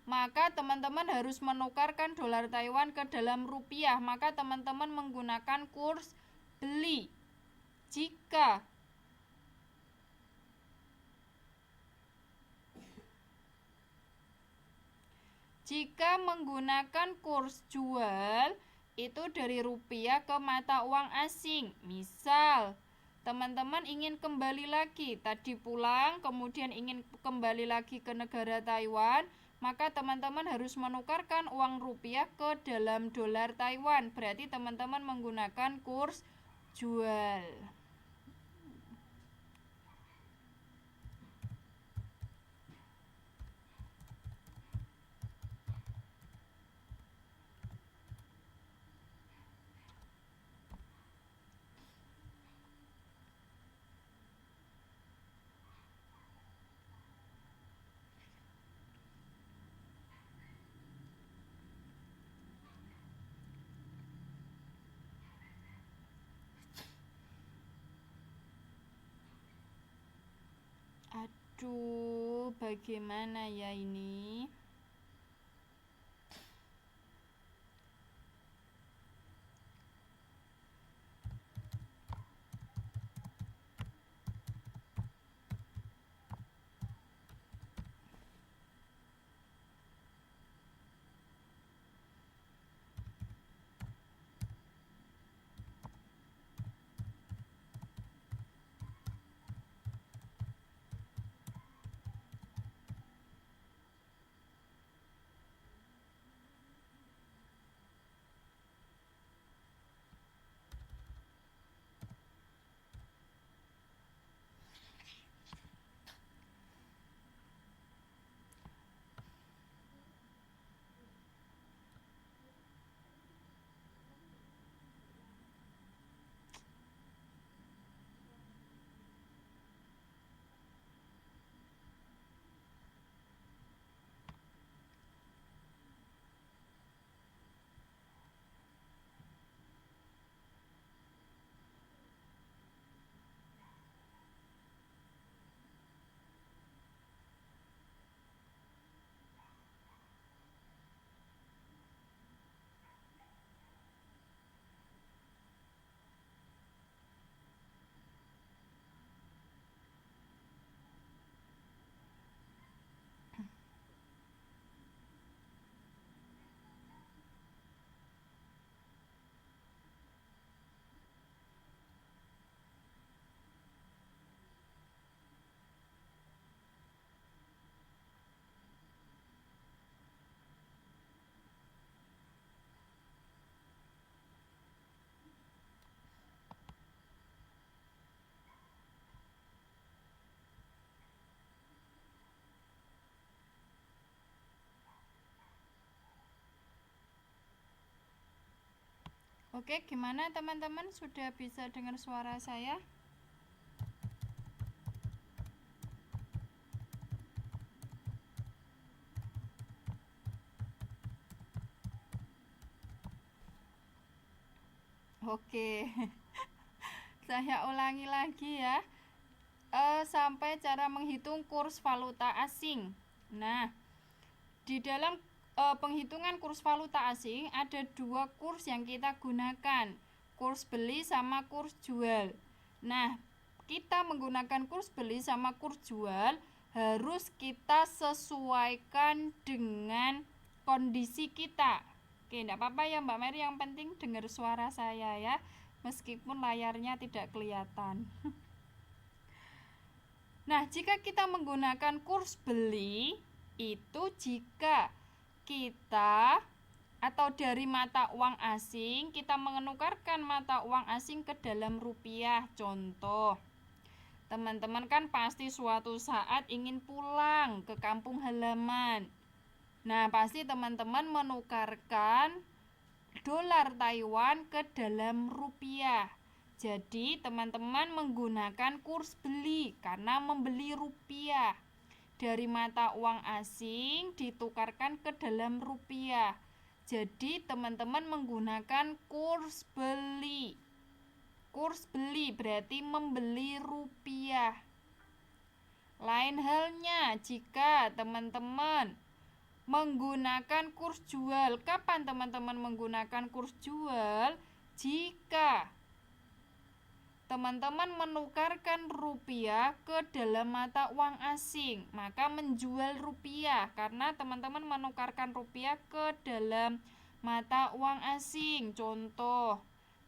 maka teman-teman harus menukarkan dolar Taiwan ke dalam rupiah. Maka teman-teman menggunakan kurs beli. Jika menggunakan kurs jual, itu dari rupiah ke mata uang asing. Misal, teman-teman ingin kembali lagi, tadi pulang, kemudian ingin kembali lagi ke negara Taiwan, maka teman-teman harus menukarkan uang rupiah ke dalam dolar Taiwan. Berarti teman-teman menggunakan kurs jual. Aduh, bagaimana ya ini? Oke, gimana teman-teman? Sudah bisa dengar suara saya? Oke, saya ulangi lagi ya. Sampai cara menghitung kurs valuta asing. Nah, di dalam penghitungan kurs valuta asing ada dua kurs yang kita gunakan, kurs beli sama kurs jual. Nah, kita menggunakan kurs beli sama kurs jual harus kita sesuaikan dengan kondisi kita. Oke, enggak apa-apa ya Mbak Mary, yang penting dengar suara saya ya, meskipun layarnya tidak kelihatan. Nah, jika kita menggunakan kurs beli, itu jika kita atau dari mata uang asing, kita menukarkan mata uang asing ke dalam rupiah. Contoh, teman-teman kan pasti suatu saat ingin pulang ke kampung halaman. Nah, pasti teman-teman menukarkan dolar Taiwan ke dalam rupiah. Jadi teman-teman menggunakan kurs beli karena membeli rupiah. Dari mata uang asing ditukarkan ke dalam rupiah. Jadi teman-teman menggunakan kurs beli. Kurs beli berarti membeli rupiah. Lain halnya jika teman-teman menggunakan kurs jual. Kapan teman-teman menggunakan kurs jual? Jika teman-teman menukarkan rupiah ke dalam mata uang asing, maka menjual rupiah karena teman-teman menukarkan rupiah ke dalam mata uang asing. Contoh,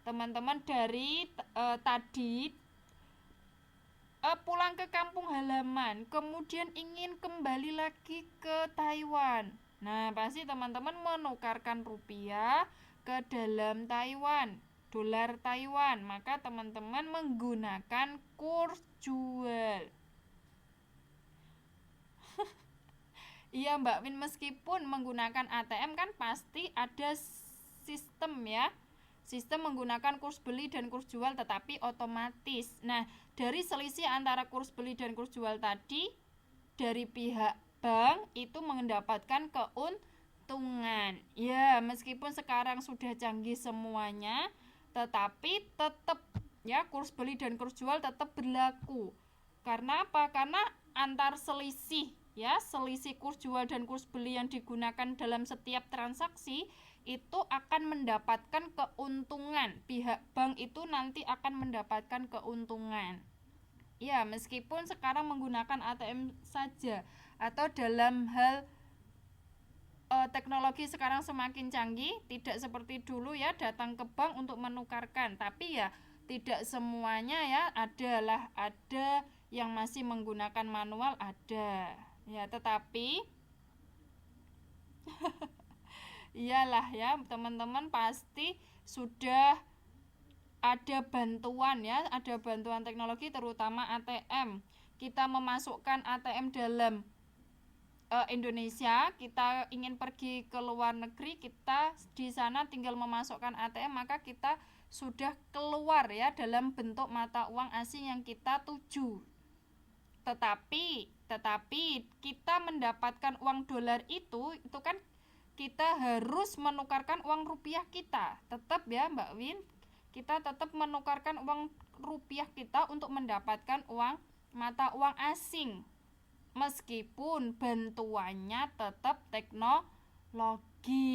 teman-teman dari tadi pulang ke kampung halaman, kemudian ingin kembali lagi ke Taiwan. Nah, pasti teman-teman menukarkan rupiah ke dalam Taiwan, dolar Taiwan, maka teman-teman menggunakan kurs jual. Iya Mbak Win, meskipun menggunakan ATM kan pasti ada sistem ya. Sistem menggunakan kurs beli dan kurs jual tetapi otomatis. Nah, dari selisih antara kurs beli dan kurs jual tadi, dari pihak bank itu mendapatkan keuntungan. Ya, meskipun sekarang sudah canggih semuanya, tetapi tetap ya kurs beli dan kurs jual tetap berlaku. Karena apa? Karena antar selisih ya, selisih kurs jual dan kurs beli yang digunakan dalam setiap transaksi itu akan mendapatkan keuntungan. Pihak bank itu nanti akan mendapatkan keuntungan. Ya, meskipun sekarang menggunakan ATM saja atau dalam hal teknologi sekarang semakin canggih, tidak seperti dulu ya datang ke bank untuk menukarkan. Tapi ya tidak semuanya ya, ada yang masih menggunakan manual, ada. Ya, tetapi iyalah ya, teman-teman pasti sudah ada bantuan ya, ada bantuan teknologi terutama ATM. Kita memasukkan ATM dalam Indonesia, kita ingin pergi ke luar negeri, kita di sana tinggal memasukkan ATM, maka kita sudah keluar ya dalam bentuk mata uang asing yang kita tuju. Tetapi kita mendapatkan uang dolar itu kan kita harus menukarkan uang rupiah kita. Tetap ya Mbak Win, kita tetap menukarkan uang rupiah kita untuk mendapatkan uang mata uang asing. Meskipun bantuannya tetap teknologi.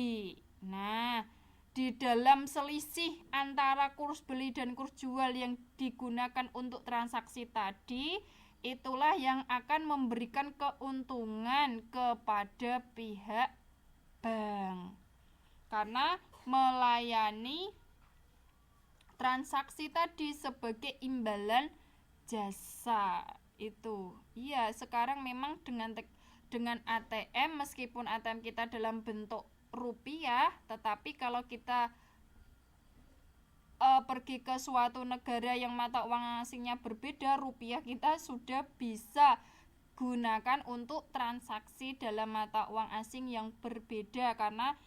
Nah, di dalam selisih antara kurs beli dan kurs jual yang digunakan untuk transaksi tadi, itulah yang akan memberikan keuntungan kepada pihak bank. Karena melayani transaksi tadi sebagai imbalan jasa itu. Iya, sekarang memang dengan ATM, meskipun ATM kita dalam bentuk rupiah, tetapi kalau kita pergi ke suatu negara yang mata uang asingnya berbeda, rupiah kita sudah bisa gunakan untuk transaksi dalam mata uang asing yang berbeda karena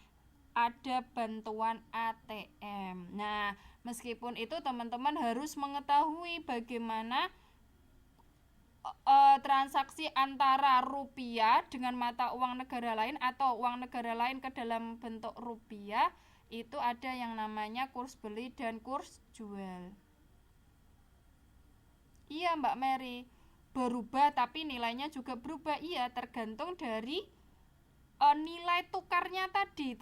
ada bantuan ATM. Nah, meskipun itu teman-teman harus mengetahui bagaimana transaksi antara rupiah dengan mata uang negara lain atau uang negara lain ke dalam bentuk rupiah, itu ada yang namanya kurs beli dan kurs jual. Iya Mbak Mary, berubah tapi nilainya juga berubah. Iya, tergantung dari nilai tukarnya tadi,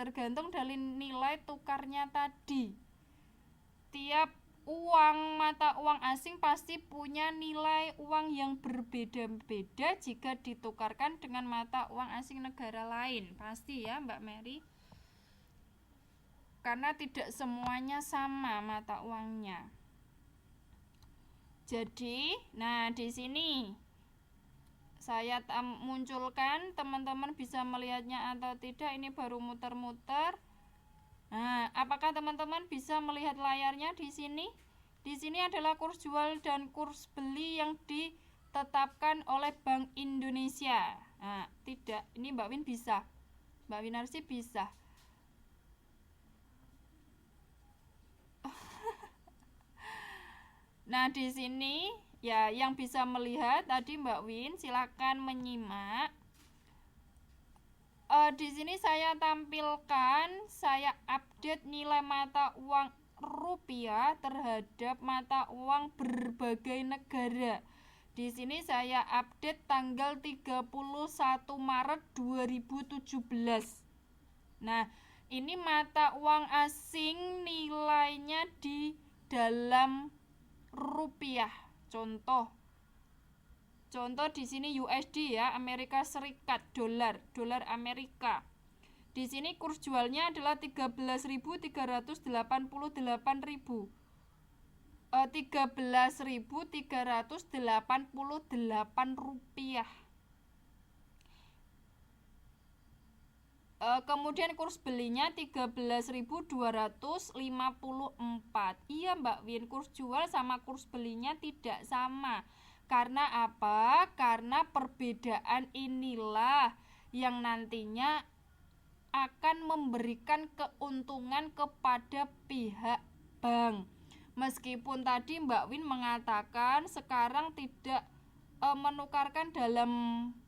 Tiap uang mata uang asing pasti punya nilai uang yang berbeda-beda jika ditukarkan dengan mata uang asing negara lain. Pasti ya Mbak Mary. Karena tidak semuanya sama mata uangnya. Jadi, nah di sini saya munculkan, teman-teman bisa melihatnya atau tidak, ini baru muter-muter. Nah, apakah teman-teman bisa melihat layarnya di sini? Di sini adalah kurs jual dan kurs beli yang ditetapkan oleh Bank Indonesia. Nah, tidak, ini Mbak Win bisa. Mbak Winarsi bisa. Nah, di sini ya yang bisa melihat tadi Mbak Win, silakan menyimak. Di sini saya tampilkan, saya update nilai mata uang rupiah terhadap mata uang berbagai negara. Di sini saya update tanggal 31 Maret 2017. Nah, ini mata uang asing nilainya di dalam rupiah. Contoh di sini USD ya, Amerika Serikat, dolar Amerika. Di sini kurs jualnya adalah 13.388 rupiah. Kemudian kurs belinya 13.254. Iya Mbak Win, kurs jual sama kurs belinya tidak sama. Karena apa? Karena perbedaan inilah yang nantinya akan memberikan keuntungan kepada pihak bank. Meskipun tadi Mbak Win mengatakan sekarang tidak menukarkan dalam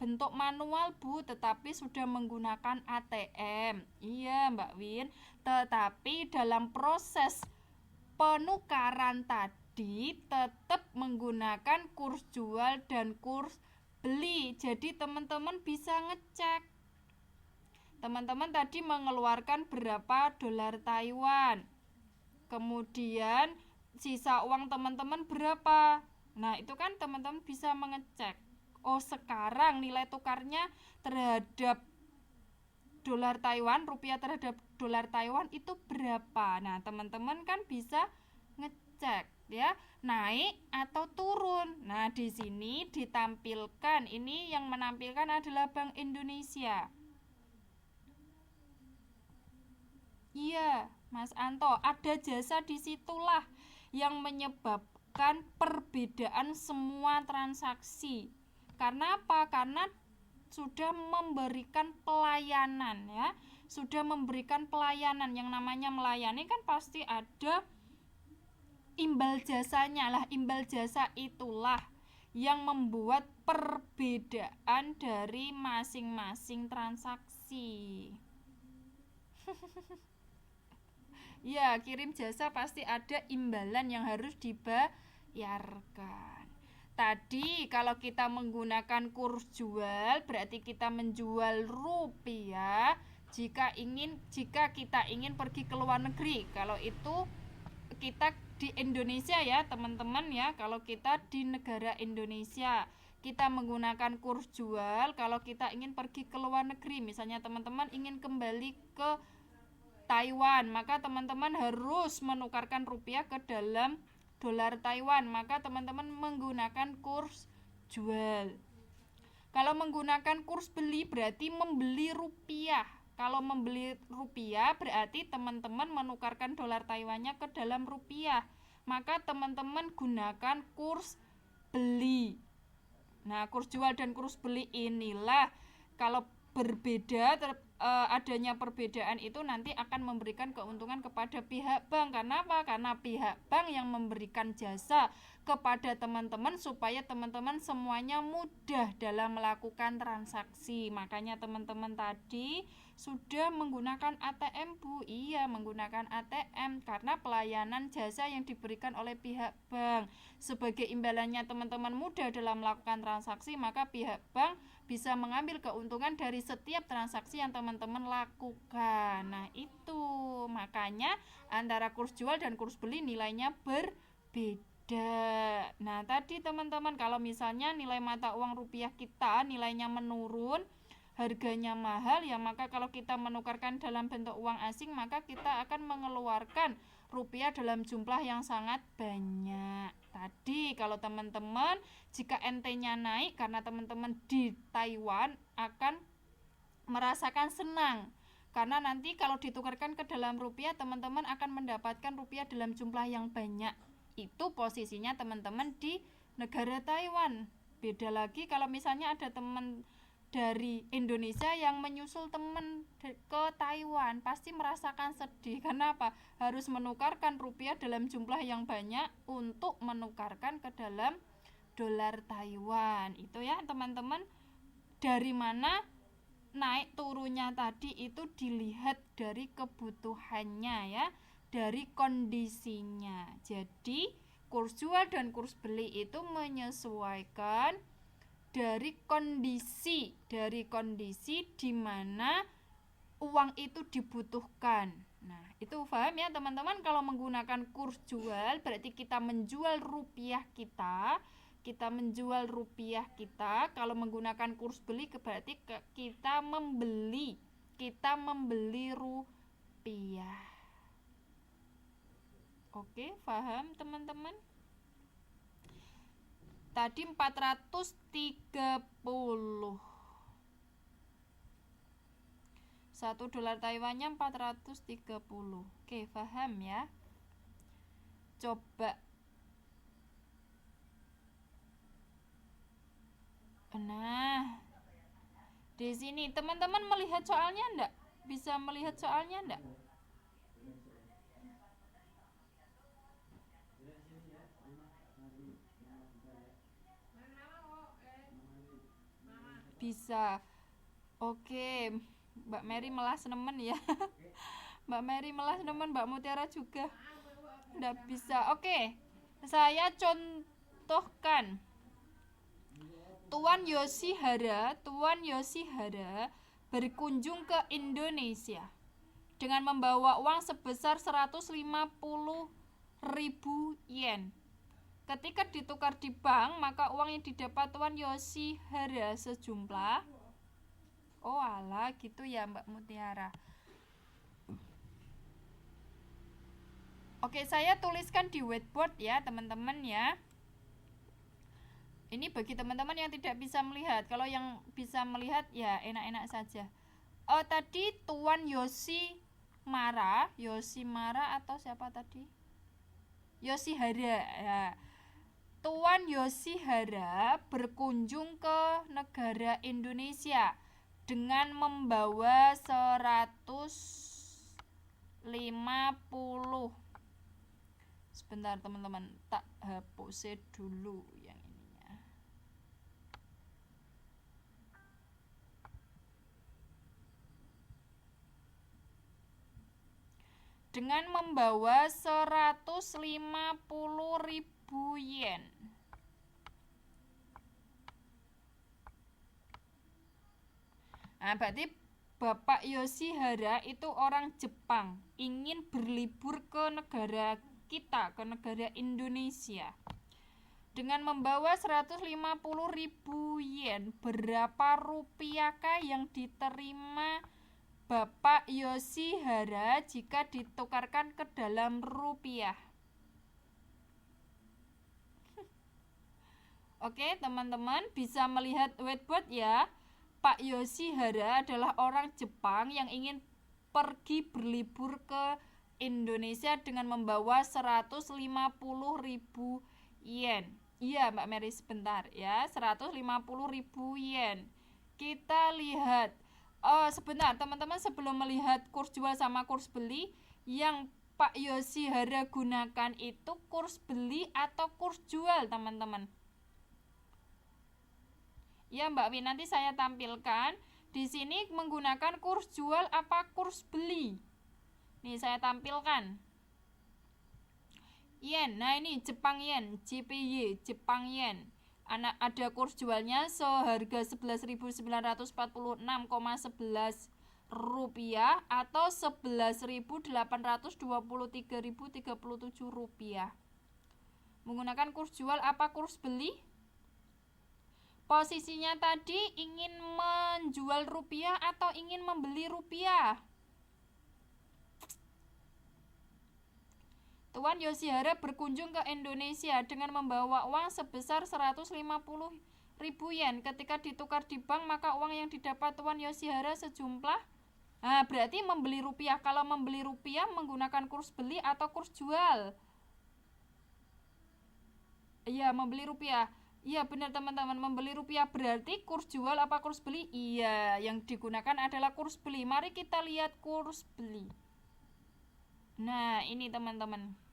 bentuk manual Bu, tetapi sudah menggunakan ATM. Iya Mbak Win, tetapi dalam proses penukaran tadi tetap menggunakan kurs jual dan kurs beli. Jadi teman-teman bisa ngecek. Teman-teman tadi mengeluarkan berapa dolar Taiwan. Kemudian sisa uang teman-teman berapa. Nah, itu kan teman-teman bisa mengecek. Oh, sekarang nilai tukarnya terhadap dolar Taiwan, rupiah terhadap dolar Taiwan itu berapa. Nah, teman-teman kan bisa ngecek ya, naik atau turun. Nah, di sini ditampilkan, ini yang menampilkan adalah Bank Indonesia. Iya, Mas Anto, ada jasa disitulah yang menyebabkan perbedaan semua transaksi. Karena apa? Karena sudah memberikan pelayanan ya, sudah memberikan pelayanan. Yang namanya melayani kan pasti ada imbal jasanya lah. Imbal jasa itulah yang membuat perbedaan dari masing-masing transaksi. Ya, kirim jasa pasti ada imbalan yang harus dibayarkan. Tadi kalau kita menggunakan kurs jual berarti kita menjual rupiah jika kita ingin pergi ke luar negeri. Kalau itu kita di Indonesia ya, teman-teman ya. Kalau kita di negara Indonesia, kita menggunakan kurs jual. Kalau kita ingin pergi ke luar negeri, misalnya teman-teman ingin kembali ke Taiwan, maka teman-teman harus menukarkan rupiah ke dalam dolar Taiwan, maka teman-teman menggunakan kurs jual. Kalau menggunakan kurs beli berarti membeli rupiah. Kalau membeli rupiah berarti teman-teman menukarkan dolar Taiwannya ke dalam rupiah, maka teman-teman gunakan kurs beli. Nah, kurs jual dan kurs beli inilah kalau berbeda adanya perbedaan itu nanti akan memberikan keuntungan kepada pihak bank. Kenapa? Karena pihak bank yang memberikan jasa kepada teman-teman supaya teman-teman semuanya mudah dalam melakukan transaksi. Makanya teman-teman tadi sudah menggunakan ATM Bu. Iya, menggunakan ATM karena pelayanan jasa yang diberikan oleh pihak bank. Sebagai imbalannya teman-teman mudah dalam melakukan transaksi, maka pihak bank bisa mengambil keuntungan dari setiap transaksi yang teman-teman lakukan. Nah, itu makanya antara kurs jual dan kurs beli nilainya berbeda. Nah, tadi teman-teman kalau misalnya nilai mata uang rupiah kita nilainya menurun, harganya mahal ya, maka kalau kita menukarkan dalam bentuk uang asing maka kita akan mengeluarkan rupiah dalam jumlah yang sangat banyak. Tadi kalau teman-teman jika NT-nya naik karena teman-teman di Taiwan akan merasakan senang karena nanti kalau ditukarkan ke dalam rupiah teman-teman akan mendapatkan rupiah dalam jumlah yang banyak. Itu posisinya teman-teman di negara Taiwan. Beda lagi kalau misalnya ada teman dari Indonesia yang menyusul teman ke Taiwan, pasti merasakan sedih. Kenapa? Harus menukarkan rupiah dalam jumlah yang banyak untuk menukarkan ke dalam dolar Taiwan. Itu ya teman-teman. Dari mana naik turunnya tadi itu dilihat dari kebutuhannya ya, dari kondisinya. Jadi Kurs jual dan kurs beli itu menyesuaikan dari kondisi di mana uang itu dibutuhkan. Nah, itu paham ya teman-teman. Kalau menggunakan kurs jual berarti kita menjual rupiah kita. Kalau menggunakan kurs beli berarti kita membeli rupiah. Oke, paham teman-teman? Tadi 430. $1 Taiwannya 430. Oke, paham ya? Coba. Nah, di sini teman-teman melihat soalnya enggak? Bisa melihat soalnya enggak? Bisa. Oke, Mbak Mary melas nemen ya. Mbak Mary melas nemen, Mbak Mutiara juga. Nggak bisa. Oke, saya contohkan. Tuan Yoshihara berkunjung ke Indonesia dengan membawa uang sebesar 150.000 yen. Ketika ditukar di bank, maka uang yang didapat Tuan Yoshihara sejumlah, oh alah gitu ya Mbak Mutiara. Oke, saya tuliskan di whiteboard ya teman-teman ya. Ini bagi teman-teman yang tidak bisa melihat. Kalau yang bisa melihat ya enak-enak saja. Tadi Tuan Yoshimara atau siapa tadi? Yoshihara ya. Tuan Yoshihara berkunjung ke negara Indonesia dengan membawa 150. Sebentar teman-teman, tak hapus dulu yang ininya. Dengan membawa 150.000 yen. Nah, berarti Bapak Yoshihara itu orang Jepang, ingin berlibur ke negara kita, ke negara Indonesia. Dengan membawa 150.000 yen, berapa rupiahkah yang diterima Bapak Yoshihara jika ditukarkan ke dalam rupiah? Oke, teman-teman bisa melihat whiteboard ya. Pak Yoshihara adalah orang Jepang yang ingin pergi berlibur ke Indonesia dengan membawa 150.000 yen. Iya Mbak Mary, sebentar ya, 150.000 yen. Kita lihat. Sebentar teman-teman, sebelum melihat kurs jual sama kurs beli, yang Pak Yoshihara gunakan itu kurs beli atau kurs jual teman-teman? Ya Mbak Win, nanti saya tampilkan. Di sini menggunakan kurs jual apa kurs beli? Nih saya tampilkan. Yen, nah ini Jepang Yen, JPY, Jepang Yen. Ada kurs jualnya seharga 11.946,11 rupiah atau 11.823.037 rupiah. Menggunakan kurs jual apa kurs beli? Posisinya tadi ingin menjual rupiah atau ingin membeli rupiah? Tuan Yoshihara berkunjung ke Indonesia dengan membawa uang sebesar 150.000 yen. Ketika ditukar di bank, maka uang yang didapat Tuan Yoshihara sejumlah, berarti membeli rupiah. Kalau membeli rupiah menggunakan kurs beli atau kurs jual? Iya, membeli rupiah. Iya benar teman-teman, membeli rupiah berarti kurs jual apa kurs beli? Iya, yang digunakan adalah kurs beli. Mari kita lihat kurs beli. Nah, ini teman-teman.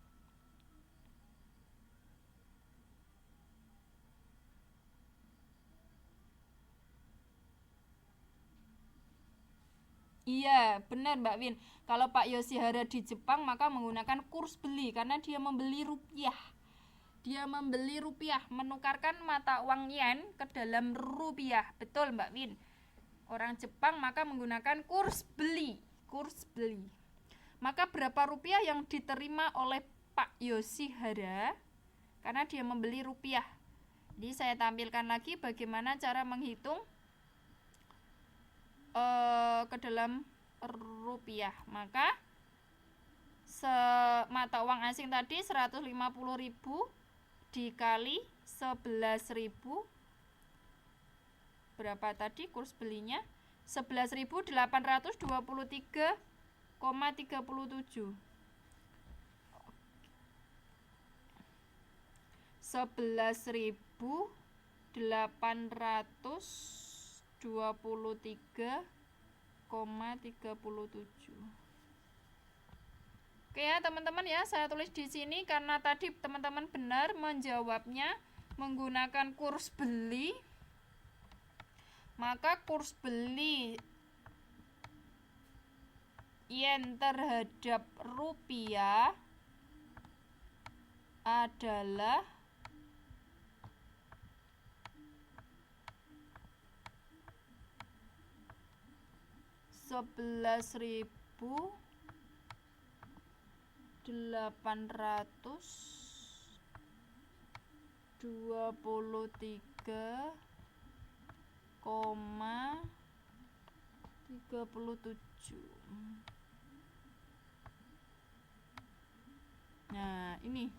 Iya, benar Mbak Win. Kalau Pak Yoshihara di Jepang maka menggunakan kurs beli karena dia membeli rupiah. Dia membeli rupiah, menukarkan mata uang yen ke dalam rupiah. Betul Mbak Win. Orang Jepang maka menggunakan kurs beli. Kurs beli. Maka berapa rupiah yang diterima oleh Pak Yoshihara karena dia membeli rupiah. Jadi saya tampilkan lagi bagaimana cara menghitung ke dalam rupiah. Maka mata uang asing tadi 150.000 dikali 11.000, berapa tadi kurs belinya? 11.823,37. 11.823,37. Oke ya teman-teman ya, saya tulis di sini karena tadi teman-teman benar menjawabnya menggunakan kurs beli. Maka kurs beli yen terhadap rupiah adalah 11.823,37. Nah, ini.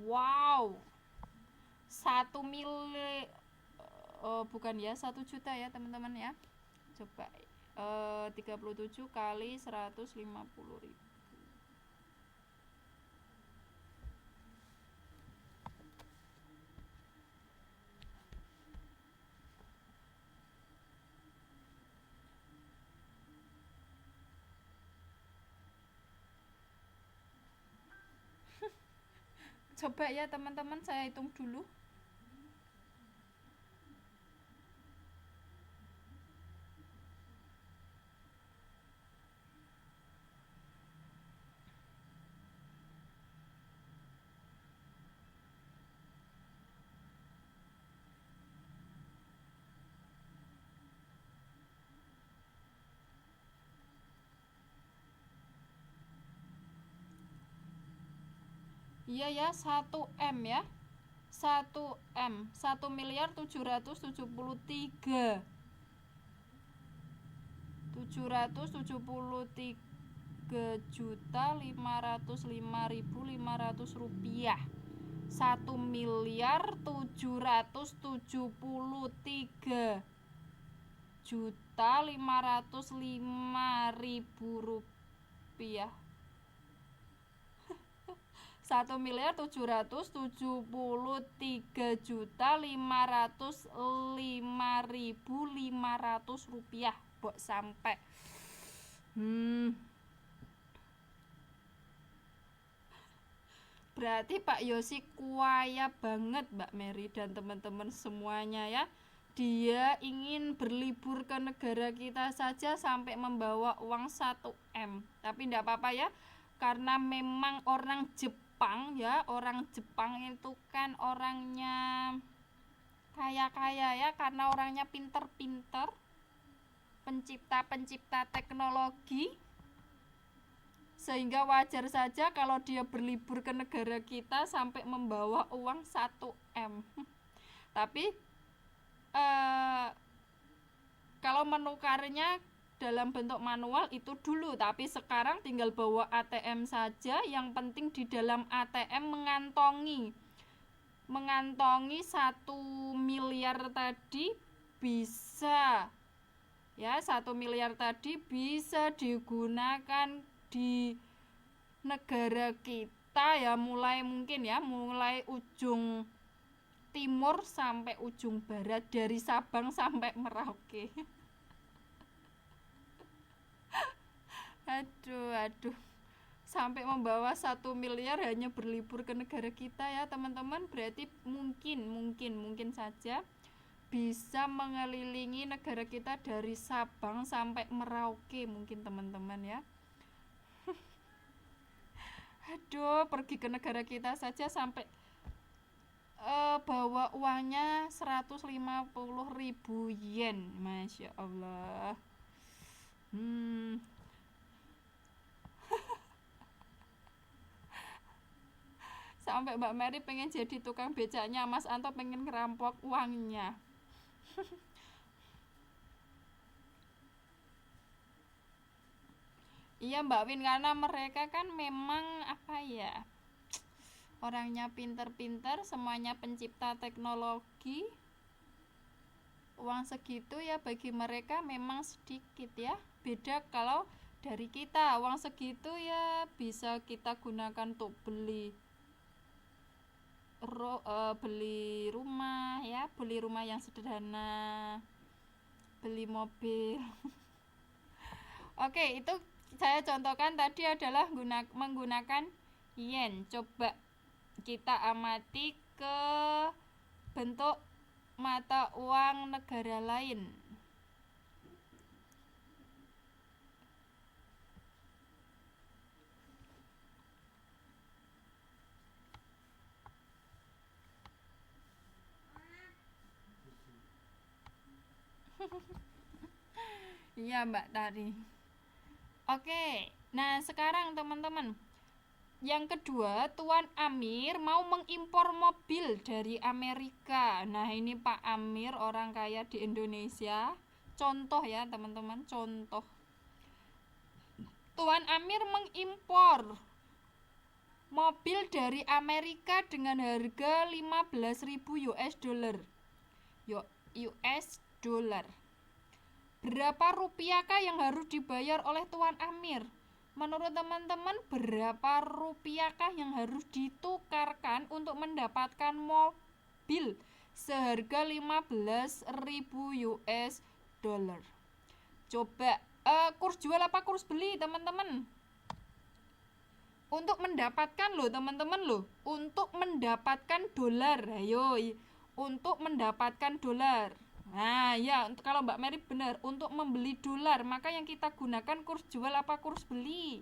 Wow. 1 miliar bukan ya, 1 juta ya, teman-teman ya. Coba 37 kali 150.000. Coba ya teman-teman, saya hitung dulu. Iya ya, 1M ya. 1M, 1.773.505.500 rupiah. 1.773.505.000 rupiah. 1.773.505.500 rupiah. Bok sampai. Berarti Pak Yosi kuaya banget Mbak Mary dan teman-teman semuanya ya. Dia ingin berlibur ke negara kita saja sampai membawa uang 1M. Tapi tidak apa-apa ya, karena memang orang Jepang ya, orang Jepang itu kan orangnya kaya-kaya ya, karena orangnya pinter-pinter, pencipta-pencipta teknologi, sehingga wajar saja kalau dia berlibur ke negara kita sampai membawa uang 1M. Tapi kalau menukarnya dalam bentuk manual itu dulu, tapi sekarang tinggal bawa ATM saja. Yang penting di dalam ATM mengantongi 1 miliar tadi bisa ya, 1 miliar tadi bisa digunakan di negara kita ya, mulai ujung timur sampai ujung barat, dari Sabang sampai Merauke. Aduh, sampai membawa 1 miliar hanya berlibur ke negara kita ya teman-teman. Berarti mungkin saja bisa mengelilingi negara kita dari Sabang sampai Merauke mungkin teman-teman ya. Aduh, pergi ke negara kita saja sampai bawa uangnya 150.000 yen. Masya Allah. Sampai Mbak Mary pengen jadi tukang becaknya, Mas Anto pengen ngerampok uangnya. Iya Mbak Win, karena mereka kan memang apa ya, orangnya pinter-pinter, semuanya pencipta teknologi. Uang segitu ya bagi mereka memang sedikit ya. Beda kalau dari kita, uang segitu ya bisa kita gunakan untuk beli rumah ya, beli rumah yang sederhana, beli mobil. Oke, itu saya contohkan tadi adalah menggunakan yen. Coba kita amati ke bentuk mata uang negara lain. Iya Mbak Tari. Oke, nah sekarang teman-teman, yang kedua, Tuan Amir mau mengimpor mobil dari Amerika. Nah ini Pak Amir, orang kaya di Indonesia. Contoh ya teman-teman, contoh. Tuan Amir mengimpor mobil dari Amerika dengan harga 15.000 US dollar. US dollar. Berapa rupiahkah yang harus dibayar oleh Tuan Amir? Menurut teman-teman, berapa rupiahkah yang harus ditukarkan untuk mendapatkan mobil seharga 15.000 US dollar? Coba kurs jual apa kurs beli teman-teman? Untuk mendapatkan loh teman-teman loh, untuk mendapatkan dolar. Ayo, untuk mendapatkan dolar. Nah ya, kalau Mbak Mary benar, untuk membeli dolar, maka yang kita gunakan kurs jual apa kurs beli?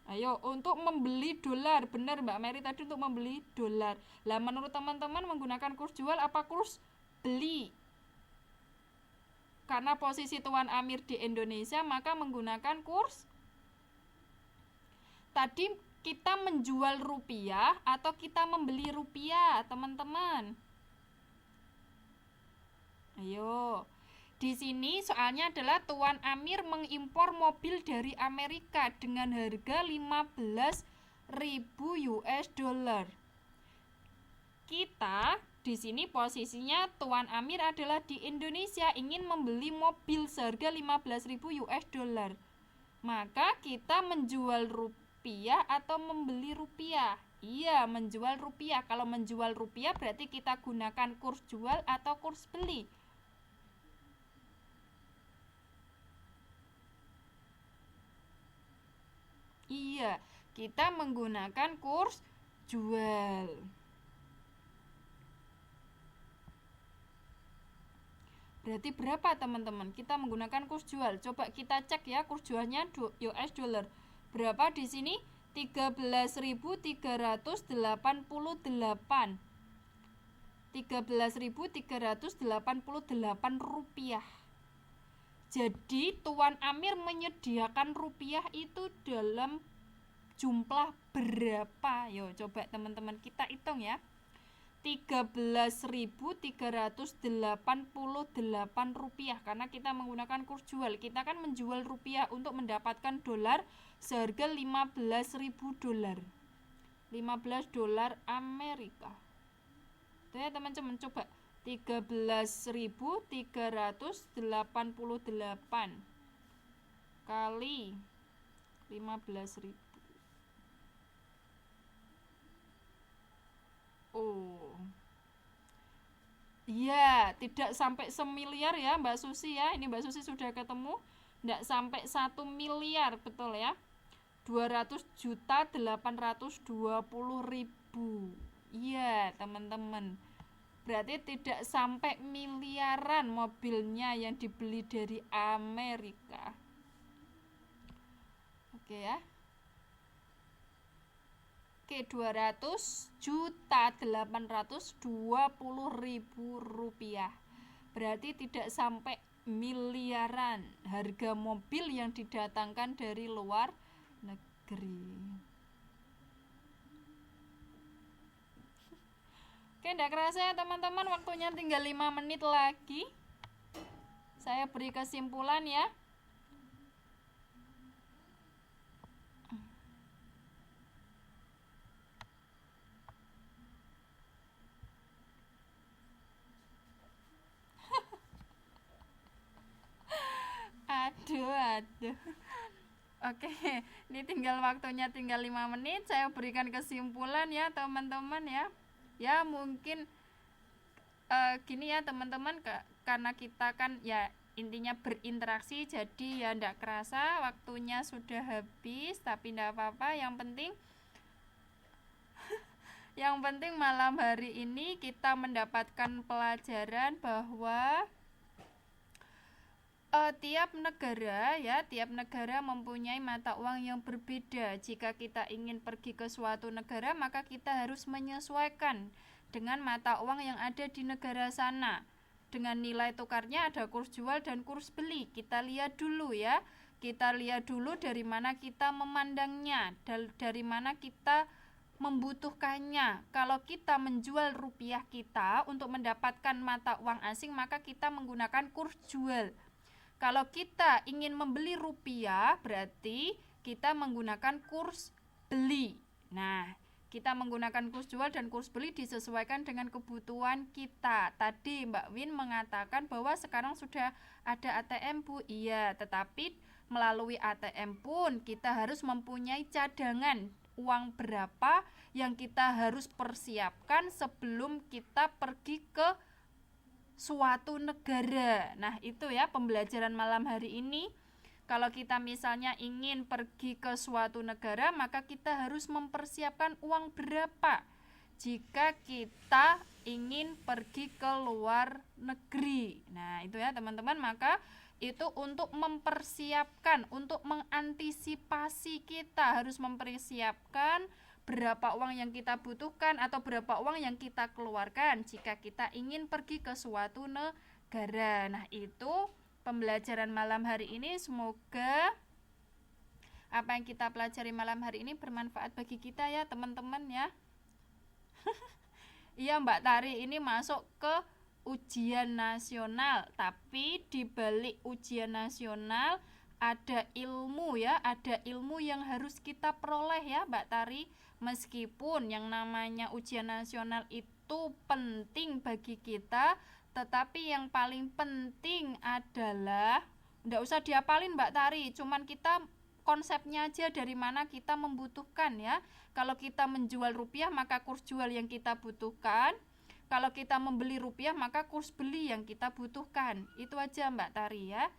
Ayo, untuk membeli dolar, benar Mbak Mary tadi untuk membeli dolar. Lah menurut teman-teman menggunakan kurs jual apa kurs beli? Karena posisi Tuan Amir di Indonesia, maka menggunakan kurs. Tadi kita menjual rupiah atau kita membeli rupiah, teman-teman? Ayo, di sini soalnya adalah Tuan Amir mengimpor mobil dari Amerika dengan harga 15.000 US dollar. Kita di sini posisinya Tuan Amir adalah di Indonesia, ingin membeli mobil seharga 15.000 US dollar. Maka kita menjual rupiah atau membeli rupiah? Iya, menjual rupiah. Kalau menjual rupiah berarti kita gunakan kurs jual atau kurs beli. Iya, kita menggunakan kurs jual. Berarti berapa teman-teman? Kita menggunakan kurs jual. Coba kita cek ya kurs jualnya US dollar. Berapa di sini? 13.388. 13.388 rupiah. Jadi Tuan Amir menyediakan rupiah itu dalam jumlah berapa? Yo, coba teman-teman kita hitung ya. 13.388 rupiah karena kita menggunakan kurs jual. Kita kan menjual rupiah untuk mendapatkan dolar seharga 15.000 dolar. 15 dolar Amerika. Tuh ya teman-teman, coba 13.388 kali 15.000. Oh. Iya, tidak sampai semiliar ya Mbak Susi ya. Ini Mbak Susi sudah ketemu. Tidak sampai 1 miliar, betul ya. 200.820.000. Iya, teman-teman. Berarti tidak sampai miliaran mobilnya yang dibeli dari Amerika. Oke ya. Oke, 200.820.000 rupiah. Berarti tidak sampai miliaran harga mobil yang didatangkan dari luar negeri. Oke, tidak kerasa ya teman-teman, waktunya tinggal 5 menit lagi. Saya beri kesimpulan ya. Aduh. Oke, ini waktunya tinggal 5 menit. Saya berikan kesimpulan ya teman-teman ya. Ya mungkin gini ya teman-teman, karena kita kan ya intinya berinteraksi, jadi ya ndak kerasa waktunya sudah habis, tapi ndak apa-apa. Yang penting malam hari ini kita mendapatkan pelajaran bahwa tiap negara mempunyai mata uang yang berbeda. Jika kita ingin pergi ke suatu negara, maka kita harus menyesuaikan dengan mata uang yang ada di negara sana. Dengan nilai tukarnya ada kurs jual dan kurs beli. Kita lihat dulu ya. Kita lihat dulu dari mana kita memandangnya, dari mana kita membutuhkannya. Kalau kita menjual rupiah kita untuk mendapatkan mata uang asing, maka kita menggunakan kurs jual. Kalau kita ingin membeli rupiah, berarti kita menggunakan kurs beli. Nah, kita menggunakan kurs jual dan kurs beli disesuaikan dengan kebutuhan kita. Tadi Mbak Win mengatakan bahwa sekarang sudah ada ATM, Bu. Iya, tetapi melalui ATM pun kita harus mempunyai cadangan uang berapa yang kita harus persiapkan sebelum kita pergi ke suatu negara. Nah, itu ya pembelajaran malam hari ini. Kalau kita misalnya ingin pergi ke suatu negara, maka kita harus mempersiapkan uang berapa jika kita ingin pergi ke luar negeri. Nah, itu ya teman-teman, maka itu untuk mempersiapkan, untuk mengantisipasi, kita harus mempersiapkan berapa uang yang kita butuhkan atau berapa uang yang kita keluarkan jika kita ingin pergi ke suatu negara. Nah, itu pembelajaran malam hari ini. Semoga apa yang kita pelajari malam hari ini bermanfaat bagi kita ya teman-teman ya. Iya Mbak Tari, ini masuk ke ujian nasional, tapi di balik ujian nasional ada ilmu ya, ada ilmu yang harus kita peroleh ya Mbak Tari. Meskipun yang namanya ujian nasional itu penting bagi kita, tetapi yang paling penting adalah nggak usah diapalin Mbak Tari, cuman kita konsepnya aja dari mana kita membutuhkan ya. Kalau kita menjual rupiah maka kurs jual yang kita butuhkan. Kalau kita membeli rupiah maka kurs beli yang kita butuhkan. Itu aja Mbak Tari ya.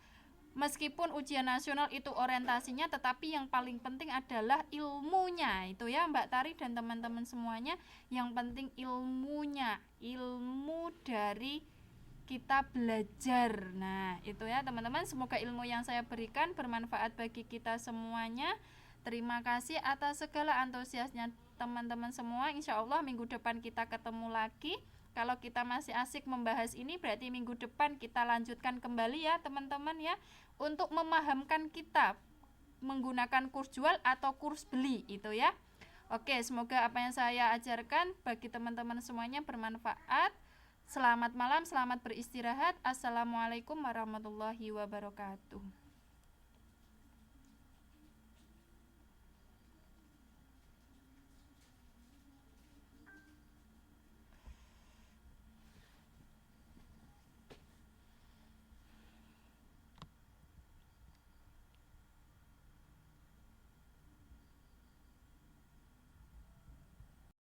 Meskipun ujian nasional itu orientasinya, tetapi yang paling penting adalah ilmunya. Itu ya Mbak Tari dan teman-teman semuanya. Yang penting ilmunya, ilmu dari kita belajar. Nah, itu ya teman-teman, semoga ilmu yang saya berikan bermanfaat bagi kita semuanya. Terima kasih atas segala antusiasnya teman-teman semua. Insya Allah minggu depan kita ketemu lagi. Kalau kita masih asik membahas ini, berarti minggu depan kita lanjutkan kembali ya teman-teman ya, untuk memahamkan kita menggunakan kurs jual atau kurs beli itu ya. Oke, semoga apa yang saya ajarkan bagi teman-teman semuanya bermanfaat. Selamat malam, selamat beristirahat. Assalamualaikum warahmatullahi wabarakatuh.